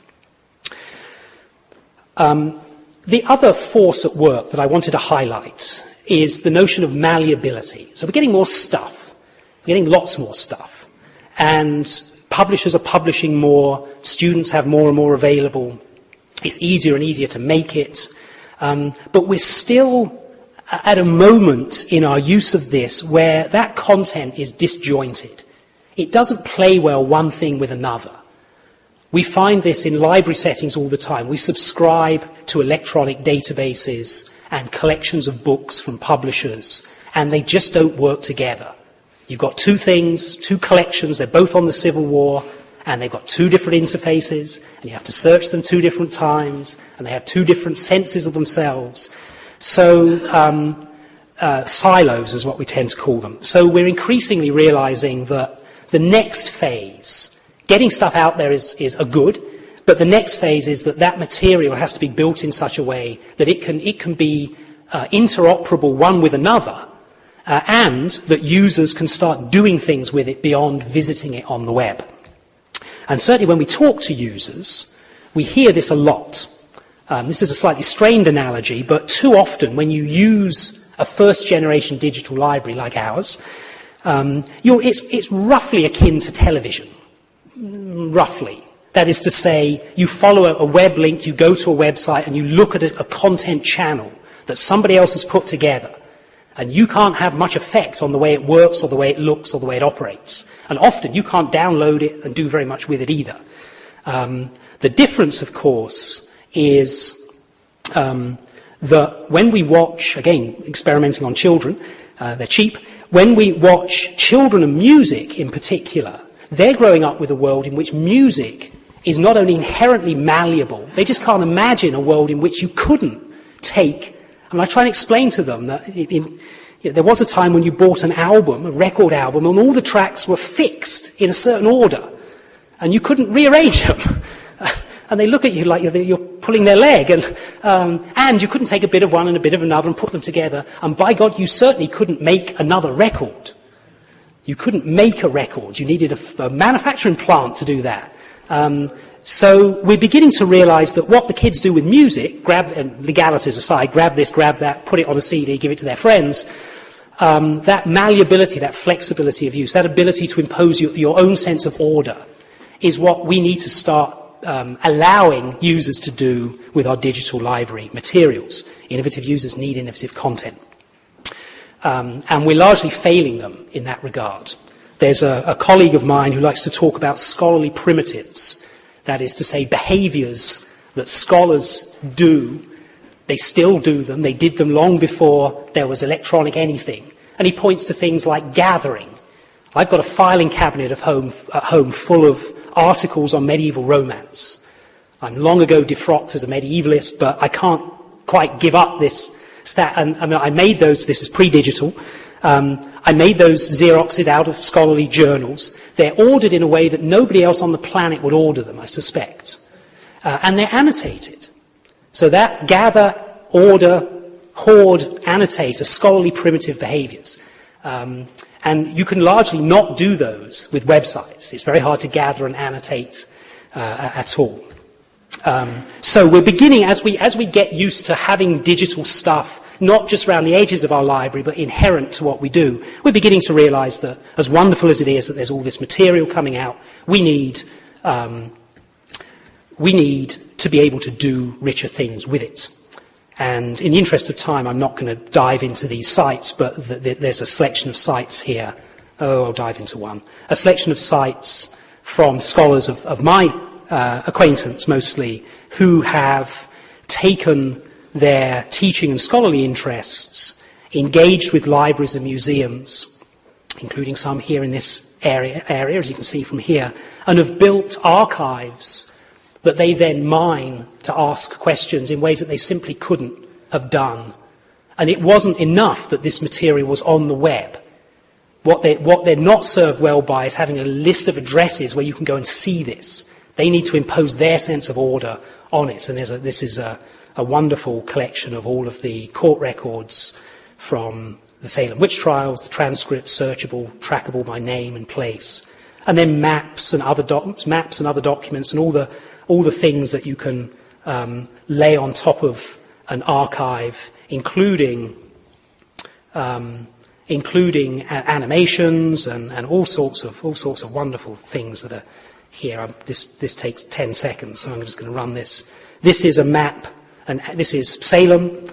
B: The other force at work that I wanted to highlight is the notion of malleability. So we're getting more stuff. We're getting lots more stuff. And publishers are publishing more, students have more and more available. It's easier and easier to make it. But we're still at a moment in our use of this where that content is disjointed. It doesn't play well one thing with another. We find this in library settings all the time. We subscribe to electronic databases and collections of books from publishers, and they just don't work together. You've got two things, two collections, they're both on the Civil War, and they've got two different interfaces, and you have to search them two different times, and they have two different senses of themselves. So, silos is what we tend to call them. So we're increasingly realizing that the next phase, getting stuff out there is a good, but the next phase is that material has to be built in such a way that it can be interoperable one with another, and that users can start doing things with it beyond visiting it on the web. And certainly when we talk to users, we hear this a lot. This is a slightly strained analogy, but too often when you use a first-generation digital library like ours, it's roughly akin to television. Roughly. That is to say, you follow a web link, you go to a website, and you look at a content channel that somebody else has put together. And you can't have much effect on the way it works, or the way it looks, or the way it operates. And often you can't download it and do very much with it either. The difference, of course, is that when we watch, again, experimenting on children, they're cheap, when we watch children and music in particular, they're growing up with a world in which music is not only inherently malleable, they just can't imagine a world in which you couldn't take. I mean, I try and explain to them that there was a time when you bought an album, a record album, and all the tracks were fixed in a certain order, and you couldn't rearrange them. And they look at you like you're pulling their leg, and you couldn't take a bit of one and a bit of another and put them together, and by God, you certainly couldn't make another record. You couldn't make a record. You needed a manufacturing plant to do that. So we're beginning to realize that what the kids do with music, legalities aside, grab this, grab that, put it on a CD, give it to their friends, that malleability, that flexibility of use, that ability to impose your own sense of order is what we need to start allowing users to do with our digital library materials. Innovative users need innovative content. And we're largely failing them in that regard. There's a colleague of mine who likes to talk about scholarly primitives, that is to say behaviours that scholars do. They still do them. They did them long before there was electronic anything. And he points to things like gathering. I've got a filing cabinet at home full of articles on medieval romance. I'm long ago defrocked as a medievalist, but I can't quite give up this stat. And I made those, this is pre-digital, I made those Xeroxes out of scholarly journals. They're ordered in a way that nobody else on the planet would order them, I suspect. And they're annotated. So that gather, order, hoard, annotate are scholarly primitive behaviours. And you can largely not do those with websites. It's very hard to gather and annotate at all. So we're beginning, as we get used to having digital stuff, not just around the edges of our library, but inherent to what we do, we're beginning to realise that, as wonderful as it is that there's all this material coming out, we need to be able to do richer things with it. And in the interest of time, I'm not going to dive into these sites, but there's a selection of sites here. Oh, I'll dive into one. A selection of sites from scholars of my acquaintance, mostly, who have taken their teaching and scholarly interests, engaged with libraries and museums, including some here in this area, as you can see from here, and have built archives that they then mine to ask questions in ways that they simply couldn't have done. And it wasn't enough that this material was on the web. What they're not served well by is having a list of addresses where you can go and see this. They need to impose their sense of order on it. And this is a wonderful collection of all of the court records from the Salem witch trials, the transcripts, searchable, trackable by name and place, and then maps and other documents and all the things that you can lay on top of an archive, including animations and all sorts of wonderful things that are here. This takes 10 seconds, so I'm just going to run this. This is a map, and this is Salem,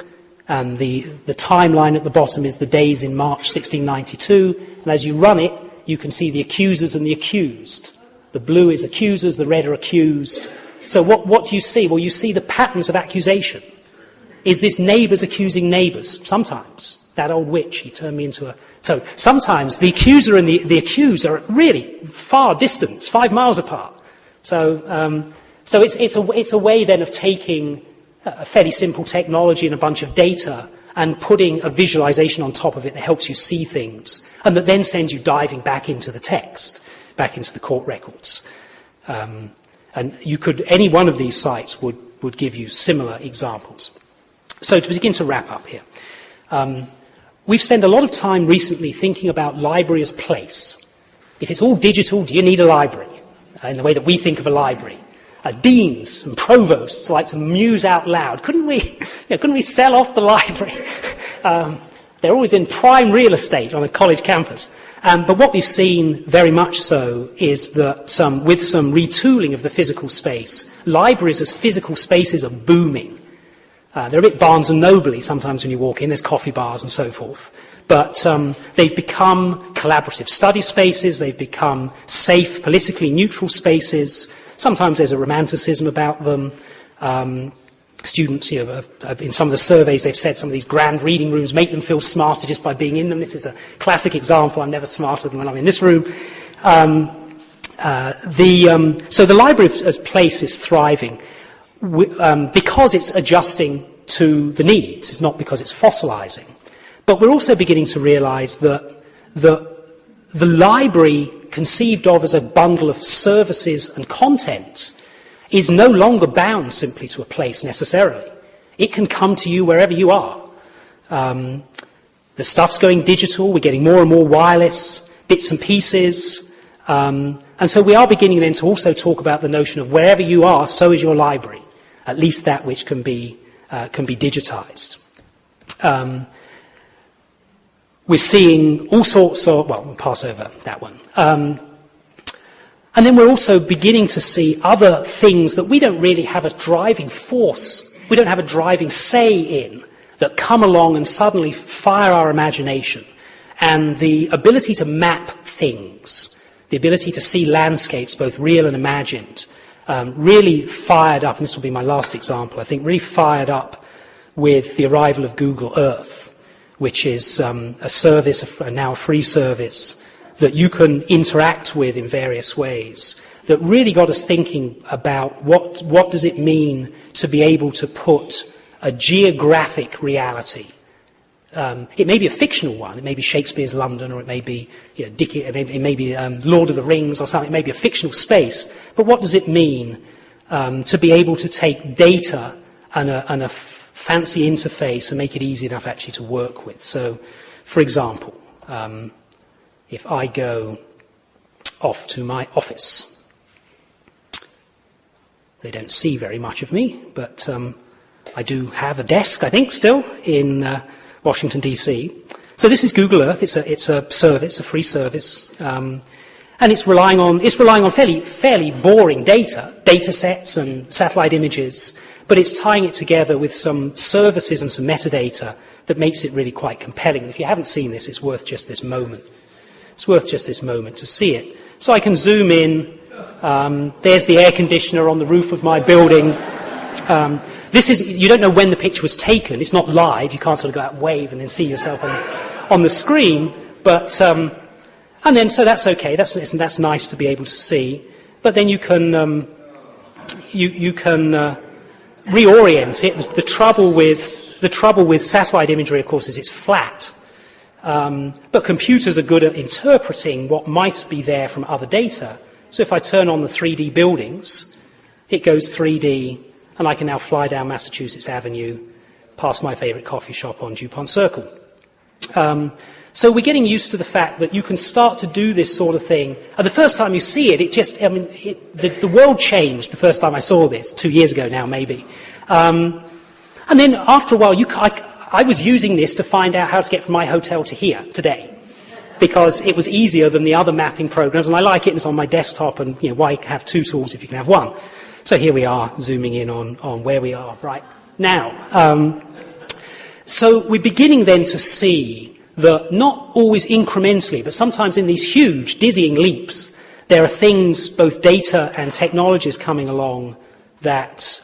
B: and the timeline at the bottom is the days in March 1692, and as you run it, you can see the accusers and the accused. The blue is accusers, the red are accused. So what do you see? Well, you see the patterns of accusation. Is this neighbours accusing neighbours? Sometimes. That old witch, he turned me into a toad. Sometimes the accuser and the accused are at really far distance, 5 miles apart. So it's a way then of taking a fairly simple technology and a bunch of data and putting a visualization on top of it that helps you see things, and that then sends you diving back into the text, back into the court records. And any one of these sites would give you similar examples. So to begin to wrap up here, we've spent a lot of time recently thinking about library as place. If it's all digital, do you need a library? In the way that we think of a library. Deans and provosts like to muse out loud. Couldn't we sell off the library? They're always in prime real estate on a college campus. But what we've seen very much so is that with some retooling of the physical space, libraries as physical spaces are booming. They're a bit Barnes and Noble-y sometimes when you walk in. There's coffee bars and so forth. But they've become collaborative study spaces. They've become safe, politically neutral spaces. Sometimes there's a romanticism about them. Students, in some of the surveys, they've said some of these grand reading rooms make them feel smarter just by being in them. This is a classic example. I'm never smarter than when I'm in this room. So the library as place is thriving because it's adjusting to the needs. It's not because it's fossilizing. But we're also beginning to realize that the library, conceived of as a bundle of services and content, is no longer bound simply to a place necessarily. It can come to you wherever you are. The stuff's going digital, we're getting more and more wireless, bits and pieces, and so we are beginning then to also talk about the notion of wherever you are, so is your library, at least that which can be digitized. we're seeing all sorts of, well, we'll pass over that one. And then we're also beginning to see other things that we don't really have a driving force, we don't have a driving say in, that come along and suddenly fire our imagination. And the ability to map things, the ability to see landscapes, both real and imagined, really fired up, and this will be my last example, I think, really fired up with the arrival of Google Earth, which is a service, now a free service, that you can interact with in various ways, that really got us thinking about what does it mean to be able to put a geographic reality. It may be a fictional one, it may be Shakespeare's London, or it may be it may be Lord of the Rings or something, it may be a fictional space, but what does it mean to be able to take data and a fancy interface and make it easy enough actually to work with? So, for example, if I go off to my office, they don't see very much of me, but I do have a desk, I think, still in Washington, D.C. So this is Google Earth. It's a service, a free service, and it's relying on fairly boring data sets and satellite images, but it's tying it together with some services and some metadata that makes it really quite compelling. And if you haven't seen this, it's worth just this moment. It's worth just this moment to see it. So I can zoom in. There's the air conditioner on the roof of my building. You don't know when the picture was taken. It's not live. You can't sort of go out and wave and then see yourself on the screen. But and then so that's okay. That's nice to be able to see. But then you can reorient it. The trouble with satellite imagery, of course, is it's flat. But computers are good at interpreting what might be there from other data. So if I turn on the 3D buildings, it goes 3D, and I can now fly down Massachusetts Avenue, past my favourite coffee shop on DuPont Circle. So we're getting used to the fact that you can start to do this sort of thing. And the first time you see it, the world changed the first time I saw this, 2 years ago now, maybe. And then after a while, I was using this to find out how to get from my hotel to here today, because it was easier than the other mapping programs, and I like it, and it's on my desktop, and why have two tools if you can have one? So here we are, zooming in on where we are right now. So we're beginning then to see that not always incrementally, but sometimes in these huge, dizzying leaps, there are things, both data and technologies coming along that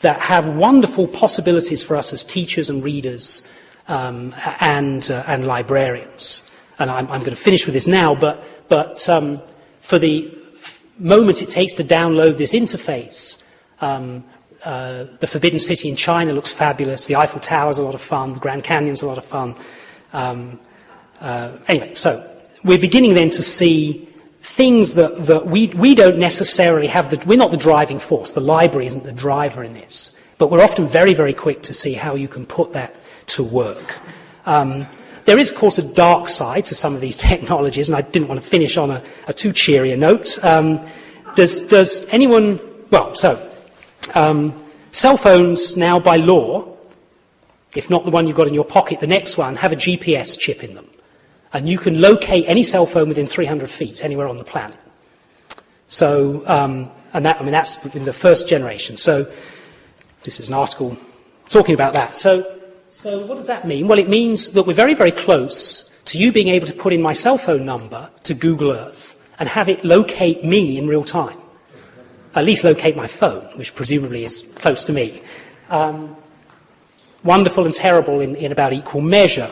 B: have wonderful possibilities for us as teachers and readers and librarians. And I'm going to finish with this now, but for the moment it takes to download this interface, the Forbidden City in China looks fabulous, the Eiffel Tower is a lot of fun, the Grand Canyon's a lot of fun. Anyway, so we're beginning then to see things that we don't necessarily have, we're not the driving force, the library isn't the driver in this, but we're often very, very quick to see how you can put that to work. There is, of course, a dark side to some of these technologies, and I didn't want to finish on a too cheery a note. Does anyone, cell phones now by law, if not the one you've got in your pocket, the next one, have a GPS chip in them. And you can locate any cell phone within 300 feet, anywhere on the planet. So, that's in the first generation. So, this is an article talking about that. So what does that mean? Well, it means that we're very, very close to you being able to put in my cell phone number to Google Earth and have it locate me in real time. At least locate my phone, which presumably is close to me. Wonderful and terrible in about equal measure.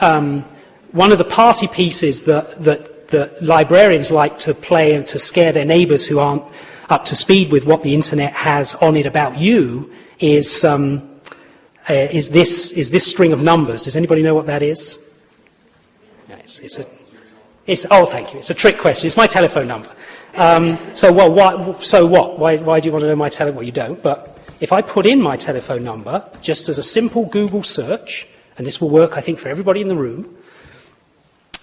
B: One of the party pieces that librarians like to play and to scare their neighbours who aren't up to speed with what the internet has on it about you is this string of numbers. Does anybody know what that is? Yeah, oh, thank you. It's a trick question. It's my telephone number. So what? Why do you want to know my telephone? Well, you don't. But if I put in my telephone number just as a simple Google search, and this will work, I think, for everybody in the room.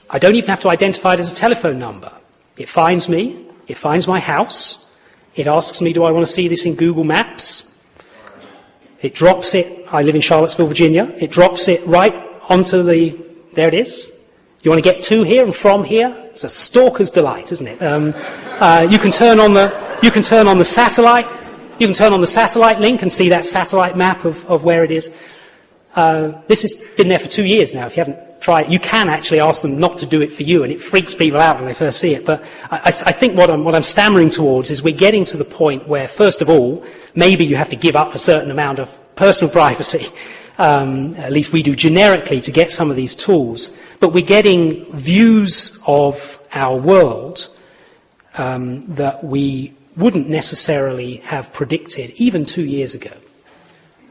B: I don't even have to identify it as a telephone number. It finds me. It finds my house. It asks me, do I want to see this in Google Maps? It drops it. I live in Charlottesville, Virginia. It drops it right onto the There it is. You want to get to here and from here? It's a stalker's delight, isn't it? You can turn on the satellite. You can turn on the satellite link and see that satellite map of where it is. This has been there for 2 years now. If you haven't tried it, you can actually ask them not to do it for you, and it freaks people out when they first see it. But I think what I'm stammering towards is we're getting to the point where, first of all, maybe you have to give up a certain amount of personal privacy. At least we do generically to get some of these tools. But we're getting views of our world that we wouldn't necessarily have predicted even 2 years ago.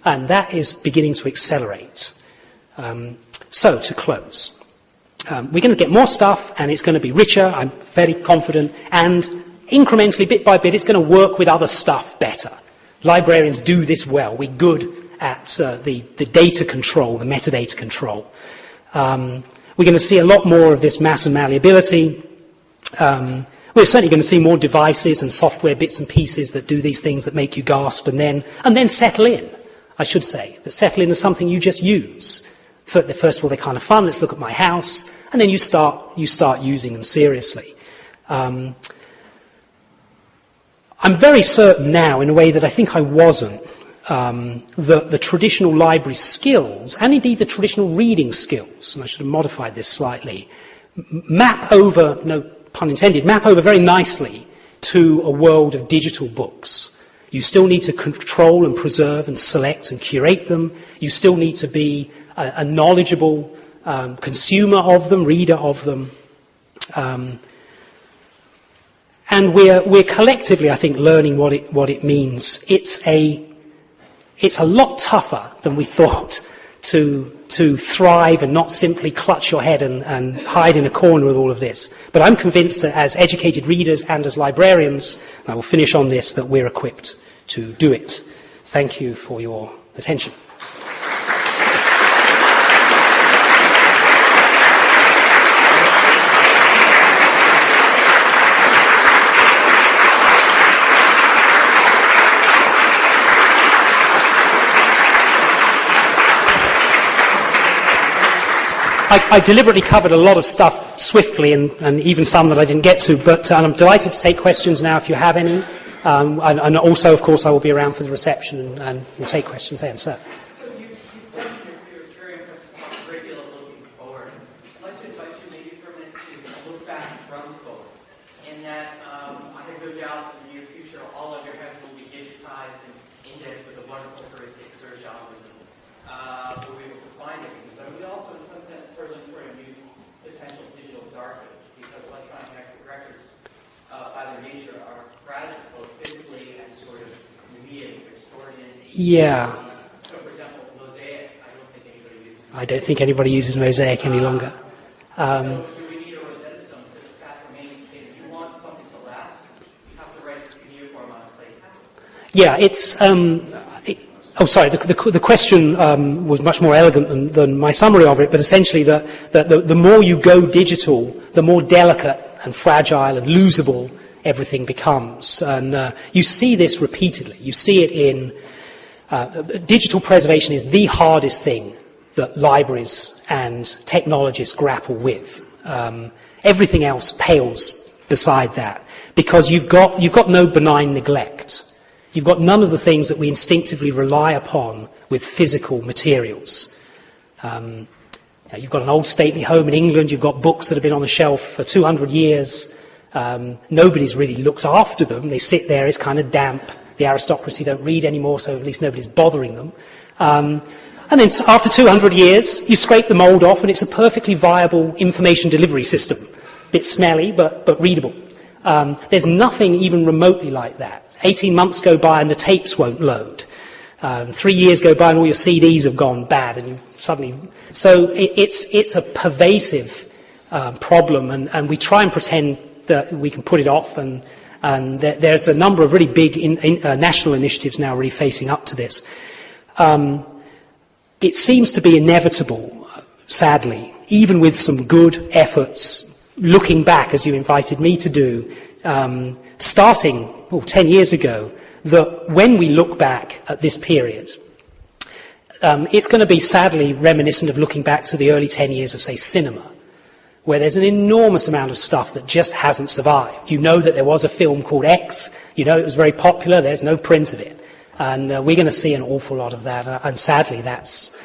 B: And that is beginning to accelerate. So, to close. We're going to get more stuff, and it's going to be richer, I'm fairly confident, and incrementally, bit by bit, it's going to work with other stuff better. Librarians do this well. We're good at the data control, the metadata control. We're going to see a lot more of this mass and malleability. We're certainly going to see more devices and software bits and pieces that do these things that make you gasp and then settle in. I should say, that settle in as something you just use. First of all, they're kind of fun. Let's look at my house. And then you start using them seriously. I'm very certain now, in a way that I think I wasn't, that the traditional library skills, and indeed the traditional reading skills, and I should have modified this slightly, map over, no pun intended, map over very nicely to a world of digital books. You still need to control and preserve and select and curate them. You still need to be a knowledgeable consumer of them, reader of them. And we're collectively, I think, learning what it means. It's a lot tougher than we thought to thrive and not simply clutch your head and hide in a corner with all of this. But I'm convinced that as educated readers and as librarians, and I will finish on this, that we're equipped to do it. Thank you for your attention. I deliberately covered a lot of stuff swiftly and even some that I didn't get to, but I'm delighted to take questions now if you have any. And also, of course, I will be around for the reception and we'll take questions then. So.
F: So you're very impressed about the curriculum looking forward. I'd like to invite you maybe for a minute to look back and run forward. In that, I have no doubt in the near future all of your heads will be digitized and indexed with a wonderful heuristic search algorithm. We'll be able to find everything. But we also, in some sense, hurtling for a new potential digital dark age, because electronic records, by their nature, are fragile, both physically and sort of mediated or stored in.
B: Yeah.
F: So, for example, Mosaic, I don't think anybody uses.
B: I don't think anybody uses Mosaic any longer.
F: So do we need a Rosetta Stone? Because that remains, if you want something to last, you have to write a uniform on a clay tablet.
B: Yeah, it's... The question was much more elegant than my summary of it, but essentially the more you go digital, the more delicate and fragile and losable everything becomes. And you see this repeatedly. You see it in... digital preservation is the hardest thing that libraries and technologists grapple with. Everything else pales beside that, because you've got no benign neglect. You've got none of the things that we instinctively rely upon with physical materials. You've got an old stately home in England, you've got books that have been on the shelf for 200 years. Nobody's really looked after them. They sit there, it's kind of damp. The aristocracy don't read anymore, so at least nobody's bothering them. And then after 200 years, you scrape the mould off and it's a perfectly viable information delivery system. A bit smelly, but readable. There's nothing even remotely like that. 18 months go by and the tapes won't load. 3 years go by and all your CDs have gone bad, and you suddenly... So it's a pervasive problem, and we try and pretend that we can put it off, and there's a number of really big national initiatives now really facing up to this. It seems to be inevitable, sadly, even with some good efforts, looking back, as you invited me to do, starting 10 years ago, that when we look back at this period, it's going to be sadly reminiscent of looking back to the early 10 years of, say, cinema, where there's an enormous amount of stuff that just hasn't survived. You know that there was a film called X, you know it was very popular, there's no print of it. And we're going to see an awful lot of that, and sadly that's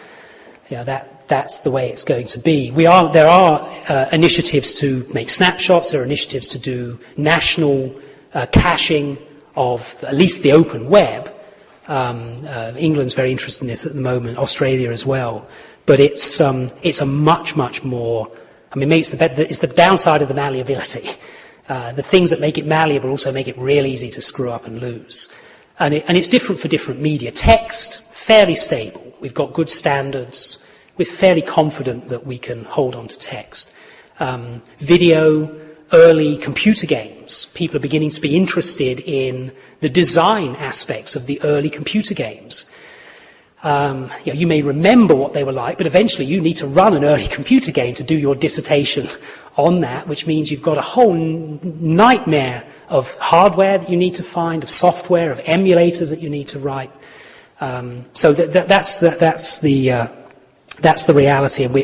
B: the way it's going to be. There are initiatives to make snapshots, there are initiatives to do national caching of at least the open web. England's very interested in this at the moment, Australia as well. But it's a much, much more, I mean, maybe it's the downside of the malleability. The things that make it malleable also make it real easy to screw up and lose. And it's different for different media. Text, fairly stable. We've got good standards. We're fairly confident that we can hold on to text. Video, early computer games. People are beginning to be interested in the design aspects of the early computer games. You may remember what they were like, but eventually you need to run an early computer game to do your dissertation on that, which means you've got a whole nightmare of hardware that you need to find, of software, of emulators that you need to write. So that's the reality, and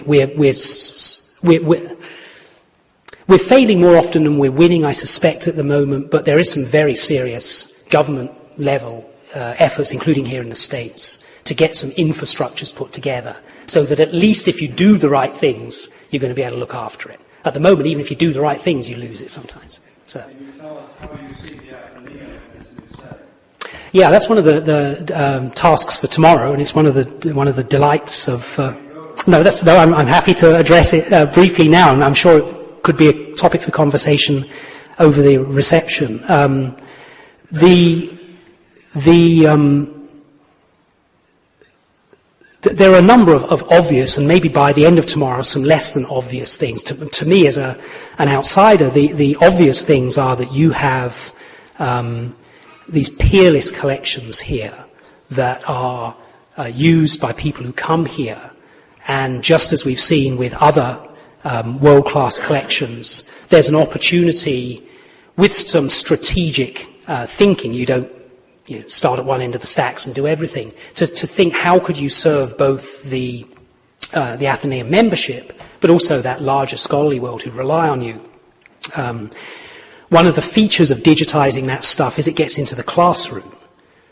B: we're failing more often than we're winning, I suspect, at the moment. But there is some very serious government level efforts, including here in the States, to get some infrastructures put together, so that at least if you do the right things, you're going to be able to look after it. At the moment, even if you do the right things, you lose it sometimes. So.
G: Can you tell us how you see the academia in this new setting?
B: Yeah, that's one of the tasks for tomorrow, and it's one of the delights of. I'm happy to address it briefly now, and I'm sure it could be a topic for conversation over the reception. There are a number of obvious, and maybe by the end of tomorrow, some less than obvious things. To me, as an outsider, the obvious things are that you have these peerless collections here that are used by people who come here. And just as we've seen with other world-class collections, there's an opportunity with some strategic thinking. You don't start at one end of the stacks and do everything. To think, how could you serve both the Athenaeum membership, but also that larger scholarly world who rely on you? One of the features of digitizing that stuff is it gets into the classroom.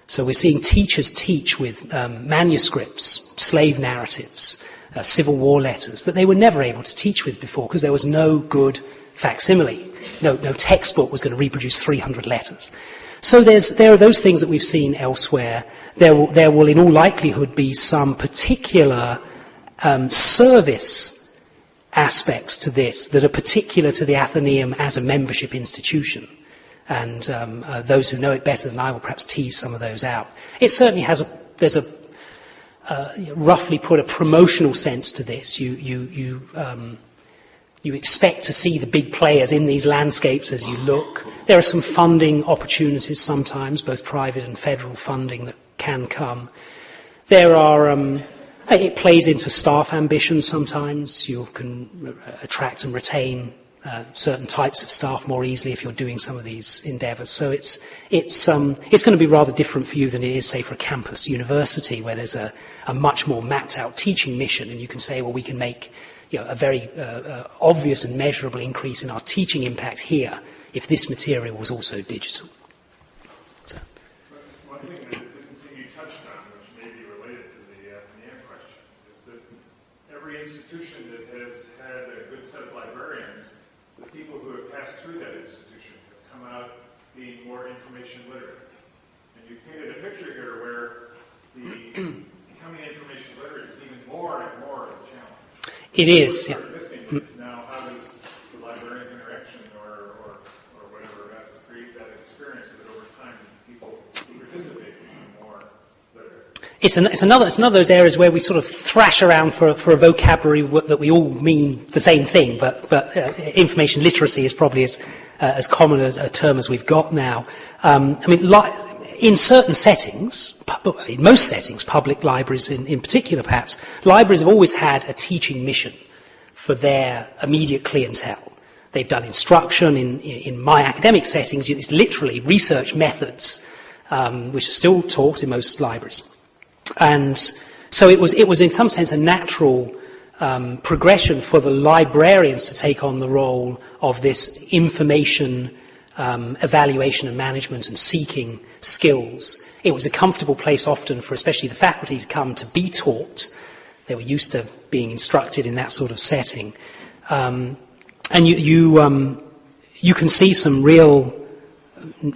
B: So we're seeing teachers teach with manuscripts, slave narratives, Civil War letters that they were never able to teach with before because there was no good facsimile. No textbook was going to reproduce 300 letters. So there are those things that we've seen elsewhere. There will in all likelihood be some particular service aspects to this that are particular to the Athenaeum as a membership institution. And those who know it better than I will perhaps tease some of those out. It certainly there's roughly put a promotional sense to this. You expect to see the big players in these landscapes as you look. There are some funding opportunities sometimes, both private and federal funding that can come. There are, it plays into staff ambitions sometimes. You can attract and retain certain types of staff more easily if you're doing some of these endeavours. So it's going to be rather different for you than it is, say, for a campus university where there's a much more mapped out teaching mission, and you can say, well, we can make a very obvious and measurable increase in our teaching impact here if this material was also digital. So.
D: One thing that didn't seem you touched on, which may be related to the Athenaeum question, is that every institution that has had a good set of librarians, the people who have passed through that institution have come out being more information literate. And you've painted a picture here where becoming information literate is even more and more of a challenge.
B: It is, yeah.
D: Now, how does the librarian's interaction or whatever to create that experience so that over time people who participate become more literate?
B: It's another of those areas where we sort of thrash around for a vocabulary that we all mean the same thing, but information literacy is probably as common a term as we've got now. In certain settings, in most settings, public libraries in particular perhaps, libraries have always had a teaching mission for their immediate clientele. They've done instruction in my academic settings. It's literally research methods, which are still taught in most libraries. And So it was in some sense a natural progression for the librarians to take on the role of this information evaluation and management and seeking skills. It was a comfortable place often for especially the faculty to come to be taught. They were used to being instructed in that sort of setting. And you can see some real,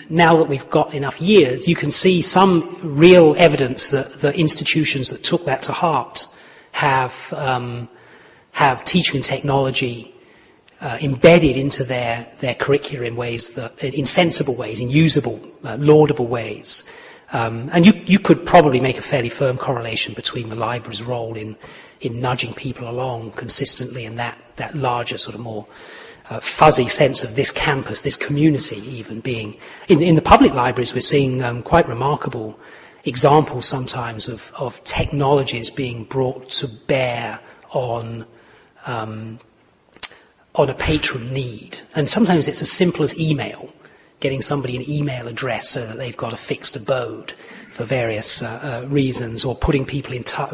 B: now that we've got enough years, you can see some real evidence that the institutions that took that to heart have teaching and technology embedded into their curricula in ways that, in sensible ways, in usable, laudable ways. And you could probably make a fairly firm correlation between the library's role in nudging people along consistently and that larger sort of more fuzzy sense of this campus, this community even being... In the public libraries we're seeing quite remarkable examples sometimes of technologies being brought to bear on a patron need. And sometimes it's as simple as email, getting somebody an email address so that they've got a fixed abode for various reasons, or putting people in touch,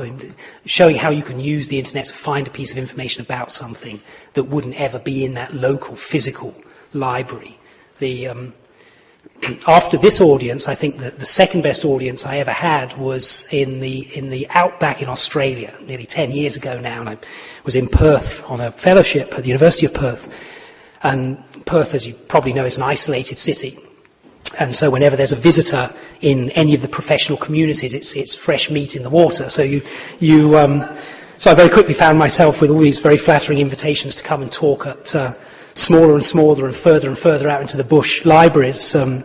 B: showing how you can use the internet to find a piece of information about something that wouldn't ever be in that local physical library. After this audience, I think that the second best audience I ever had was in the outback in Australia, nearly 10 years ago now, and I was in Perth on a fellowship at the University of Perth. And Perth, as you probably know, is an isolated city. And so whenever there's a visitor in any of the professional communities, it's fresh meat in the water. So so I very quickly found myself with all these very flattering invitations to come and talk at smaller and smaller and further out into the bush libraries. And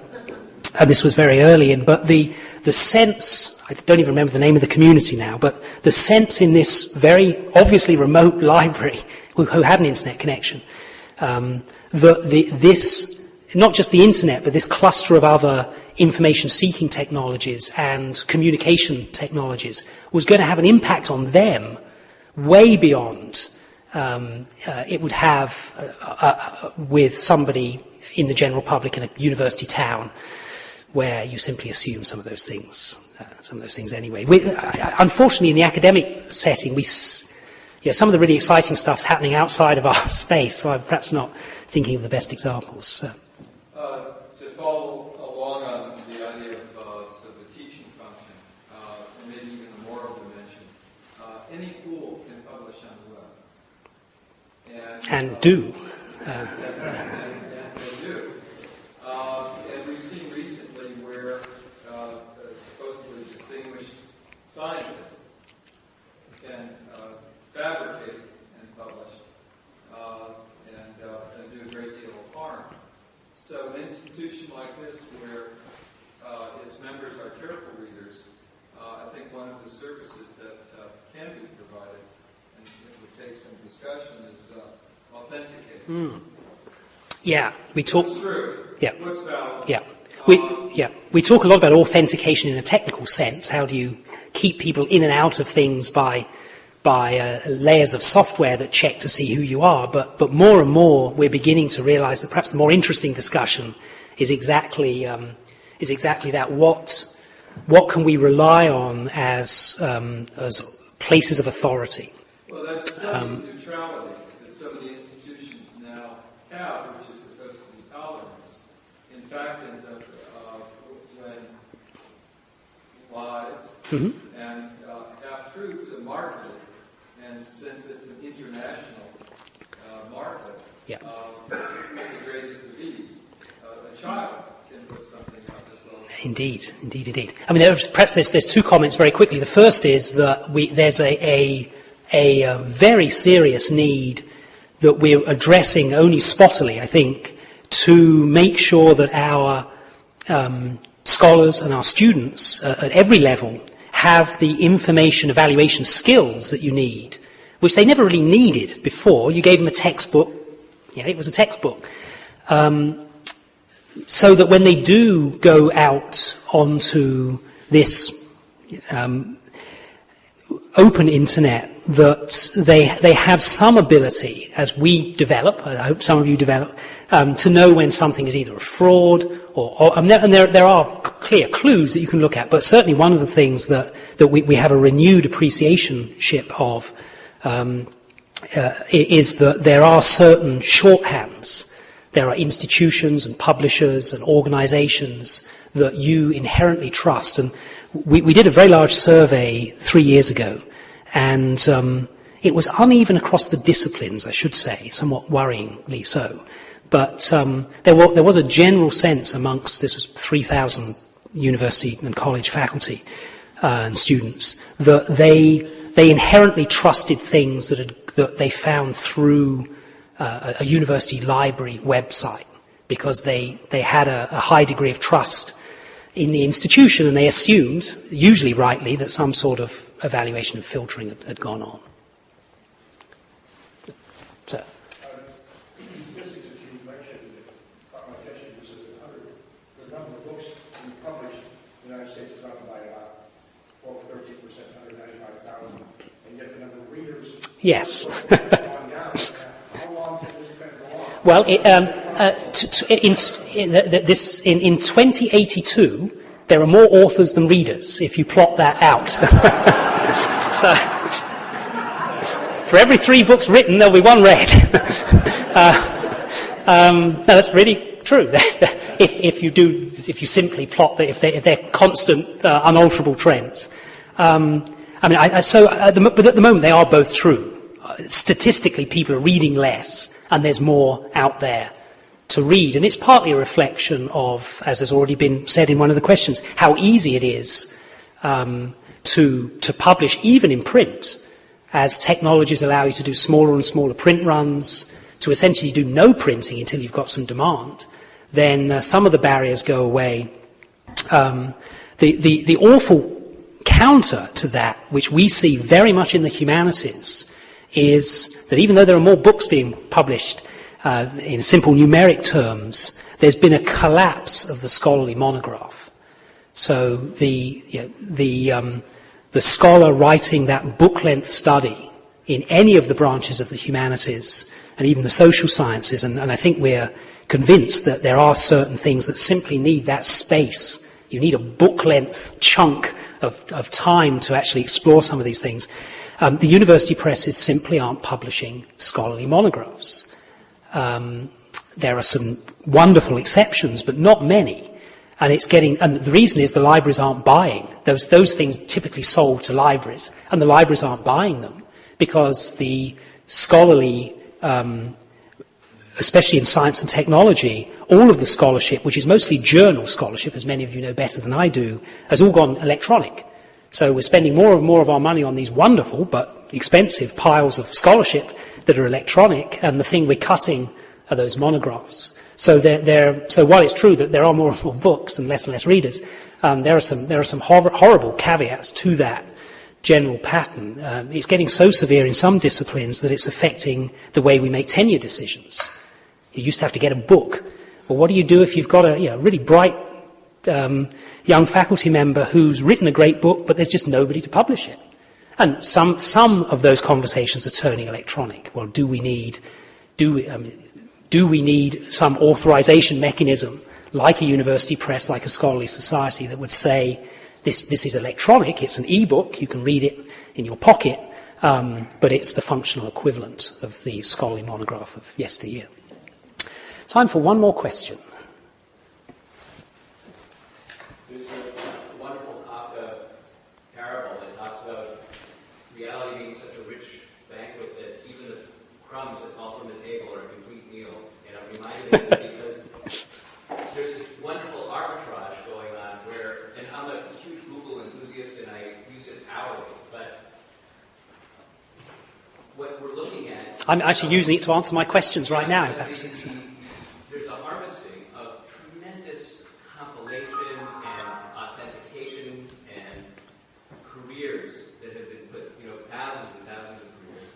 B: this was very early in. But the sense, I don't even remember the name of the community now, but the sense in this very obviously remote library who had an internet connection, this, not just the internet, but this cluster of other information-seeking technologies and communication technologies was going to have an impact on them way beyond it would have with somebody in the general public in a university town where you simply assume some of those things anyway. Unfortunately, in the academic setting, some of the really exciting stuff's happening outside of our space, so I'm perhaps not thinking of the best examples.
E: To follow along on the idea of sort of the teaching function, and maybe even a moral dimension, any fool can publish on the web.
B: And do.
E: And do. And we've seen recently where supposedly distinguished scientists can fabricate and publish and do a great deal of harm. So an institution like this where its members are careful readers, I think one of the services that can be provided, and it would take some discussion, is authenticating.
B: Yeah, we talk.
E: What's true?
B: Yeah.
E: What's valid?
B: Yeah. We talk a lot about authentication in a technical sense. How do you keep people in and out of things by layers of software that check to see who you are? But more and more, we're beginning to realise that perhaps the more interesting discussion is exactly that. What can we rely on as places of authority?
E: Well, that's neutrality that so many institutions now have, which is supposed to be tolerance. In fact, ends up when lies and half-truths are marketed, and since it's an international market, the greatest of ease, a child can put something out as well.
B: Indeed. I mean, there's two comments very quickly. The first is that there's a very serious need that we're addressing only spottily, I think, to make sure that our scholars and our students at every level have the information evaluation skills that you need, which they never really needed before. You gave them a textbook. Yeah, it was a textbook. So that when they do go out onto this open internet, that they have some ability, as we develop, I hope some of you develop, to know when something is either a fraud and there are clear clues that you can look at. But certainly one of the things that that we have a renewed appreciation-ship of is that there are certain shorthands. There are institutions and publishers and organizations that you inherently trust. And we did a very large survey 3 years ago, and it was uneven across the disciplines, I should say, somewhat worryingly so. But there was a general sense amongst, this was 3,000 university and college faculty and students, that they inherently trusted things that they found through a university library website, because they had a high degree of trust in the institution, and they assumed, usually rightly, that some sort of evaluation and filtering had gone on. So.
H: The number of books we publish in the United States is up by about 12 or 13%, 195,000, and yet the number of readers
B: Yes.
H: gone down. How long can this trend go on?
B: Well, in 2082, there are more authors than readers, if you plot that out. So, for every 3 books written, there'll be 1 read. No, that's really true. if you simply plot that, if they're constant, unalterable trends. But at the moment they are both true. Statistically, people are reading less, and there's more out there to read. And it's partly a reflection of, as has already been said in one of the questions, how easy it is to publish, even in print, as technologies allow you to do smaller and smaller print runs, to essentially do no printing until you've got some demand. Then some of the barriers go away. The awful counter to that, which we see very much in the humanities, is that even though there are more books being published in simple numeric terms, there's been a collapse of the scholarly monograph. So the scholar writing that book-length study in any of the branches of the humanities and even the social sciences, and I think we're convinced that there are certain things that simply need that space. You need a book-length chunk of time to actually explore some of these things. The university presses simply aren't publishing scholarly monographs. There are some wonderful exceptions, but not many. And the reason is the libraries aren't buying. Those things typically sold to libraries, and the libraries aren't buying them because the scholarly, especially in science and technology, all of the scholarship, which is mostly journal scholarship, as many of you know better than I do, has all gone electronic. So we're spending more and more of our money on these wonderful but expensive piles of scholarship that are electronic, and the thing we're cutting are those monographs. So so while it's true that there are more and more books and less readers, there are some horrible caveats to that general pattern. It's getting so severe in some disciplines that it's affecting the way we make tenure decisions. You used to have to get a book. Well, what do you do if you've got a really bright young faculty member who's written a great book, but there's just nobody to publish it? And some of those conversations are turning electronic. Well, do we need some authorization mechanism, like a university press, like a scholarly society, that would say, this is electronic, it's an e-book, you can read it in your pocket, but it's the functional equivalent of the scholarly monograph of yesteryear. Time for one more question.
I: There's a wonderful Kafka parable that talks about reality being such a rich banquet that even the crumbs that fall from the table are a complete meal. And I'm reminded of it because there's this wonderful arbitrage going on where, and I'm a huge Google enthusiast and I use it hourly, but what we're looking at...
B: I'm actually using it to answer my questions right now, in fact.
I: There's a harvesting of tremendous compilation and authentication and careers that have been put, thousands and thousands of careers.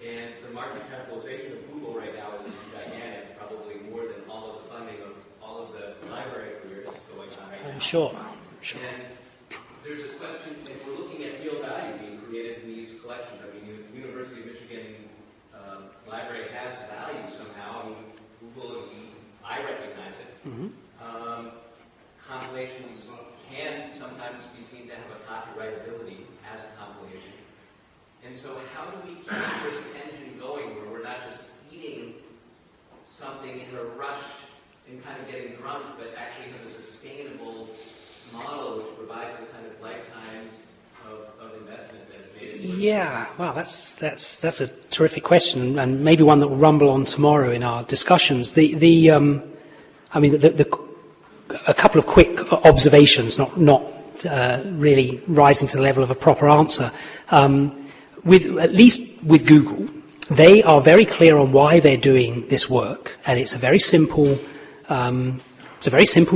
I: And the market capitalization of Google right now is gigantic, probably more than all of the funding of all of the library careers going on right now.
B: I'm sure.
I: And there's a question, if we're looking at real value being created in these collections, I mean, the University of Michigan library has value somehow. I mean, Google, I recognize it. Mm-hmm. Compilations can sometimes be seen to have a copyrightability as a compilation. And so how do we keep this engine going where we're not just eating something in a rush and kind of getting drunk, but actually have a sustainable model which provides the kind of lifetimes of investment that's made?
B: Yeah, well, that's a terrific question, and maybe one that will rumble on tomorrow in our discussions. A couple of quick observations, not really rising to the level of a proper answer. At least with Google, they are very clear on why they're doing this work, and it's a very simple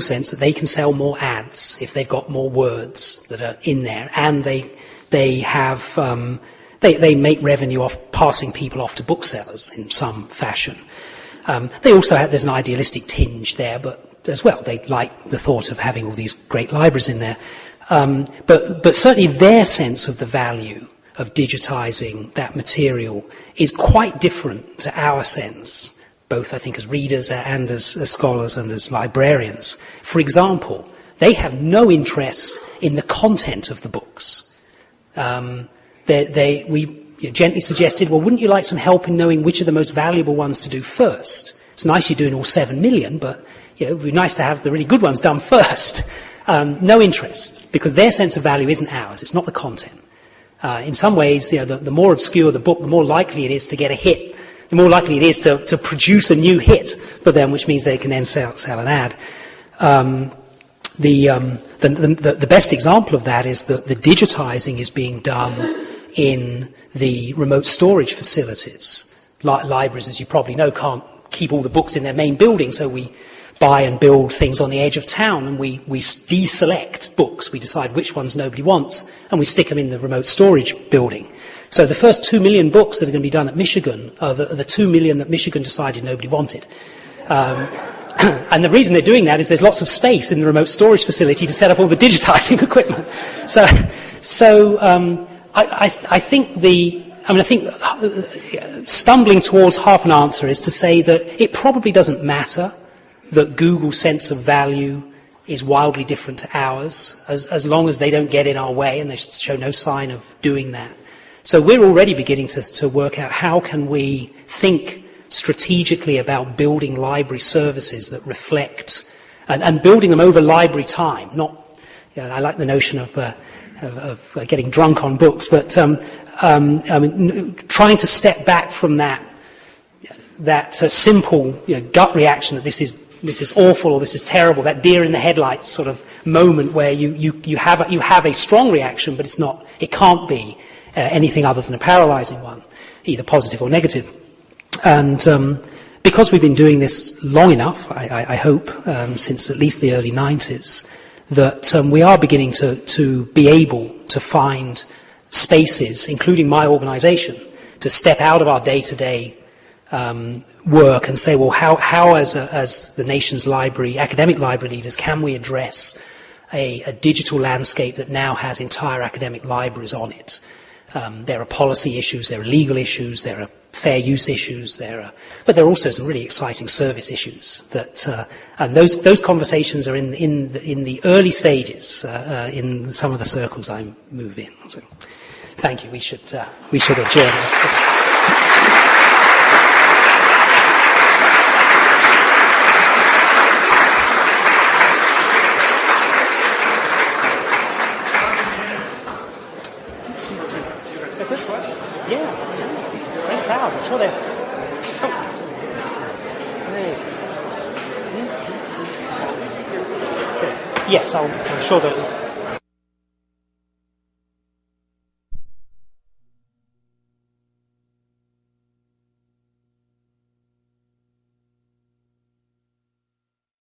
B: sense that they can sell more ads if they've got more words that are in there, and they make revenue off passing people off to booksellers in some fashion. They also there's an idealistic tinge there, but as well, they like the thought of having all these great libraries in there. But certainly their sense of the value of digitizing that material is quite different to our sense, both I think as readers and as scholars and as librarians. For example, they have no interest in the content of the books. We gently suggested, well, wouldn't you like some help in knowing which are the most valuable ones to do first? It's nice you're doing all 7 million, but it would be nice to have the really good ones done first. No interest, because their sense of value isn't ours. It's not the content. In some ways, the more obscure the book, the more likely it is to get a hit. The more likely it is to produce a new hit for them, which means they can then sell an ad. The best example of that is that the digitizing is being done in the remote storage facilities. Libraries, as you probably know, can't keep all the books in their main building, so we buy and build things on the edge of town, and we deselect books. We decide which ones nobody wants, and we stick them in the remote storage building. So the first 2 million books that are going to be done at Michigan are the 2 million that Michigan decided nobody wanted. And the reason they're doing that is there's lots of space in the remote storage facility to set up all the digitizing equipment. I think stumbling towards half an answer is to say that it probably doesn't matter that Google's sense of value is wildly different to ours, as long as they don't get in our way, and they show no sign of doing that. So we're already beginning to work out how can we think strategically about building library services that reflect, and building them over library time. I like the notion of getting drunk on books, but trying to step back from that simple gut reaction that this is awful or this is terrible, that deer in the headlights sort of moment where you have a strong reaction, but it can't be anything other than a paralyzing one, either positive or negative. And because we've been doing this long enough, I hope, since at least the early 90s, that we are beginning to be able to find spaces, including my organization, to step out of our day-to-day work and say, well, how as the nation's academic library leaders, can we address a digital landscape that now has entire academic libraries on it? There are policy issues, there are legal issues, there are fair use issues, but there are also some really exciting service issues and those conversations are in the early stages in some of the circles I move in. So, thank you. We should adjourn. Yes, I'm sure that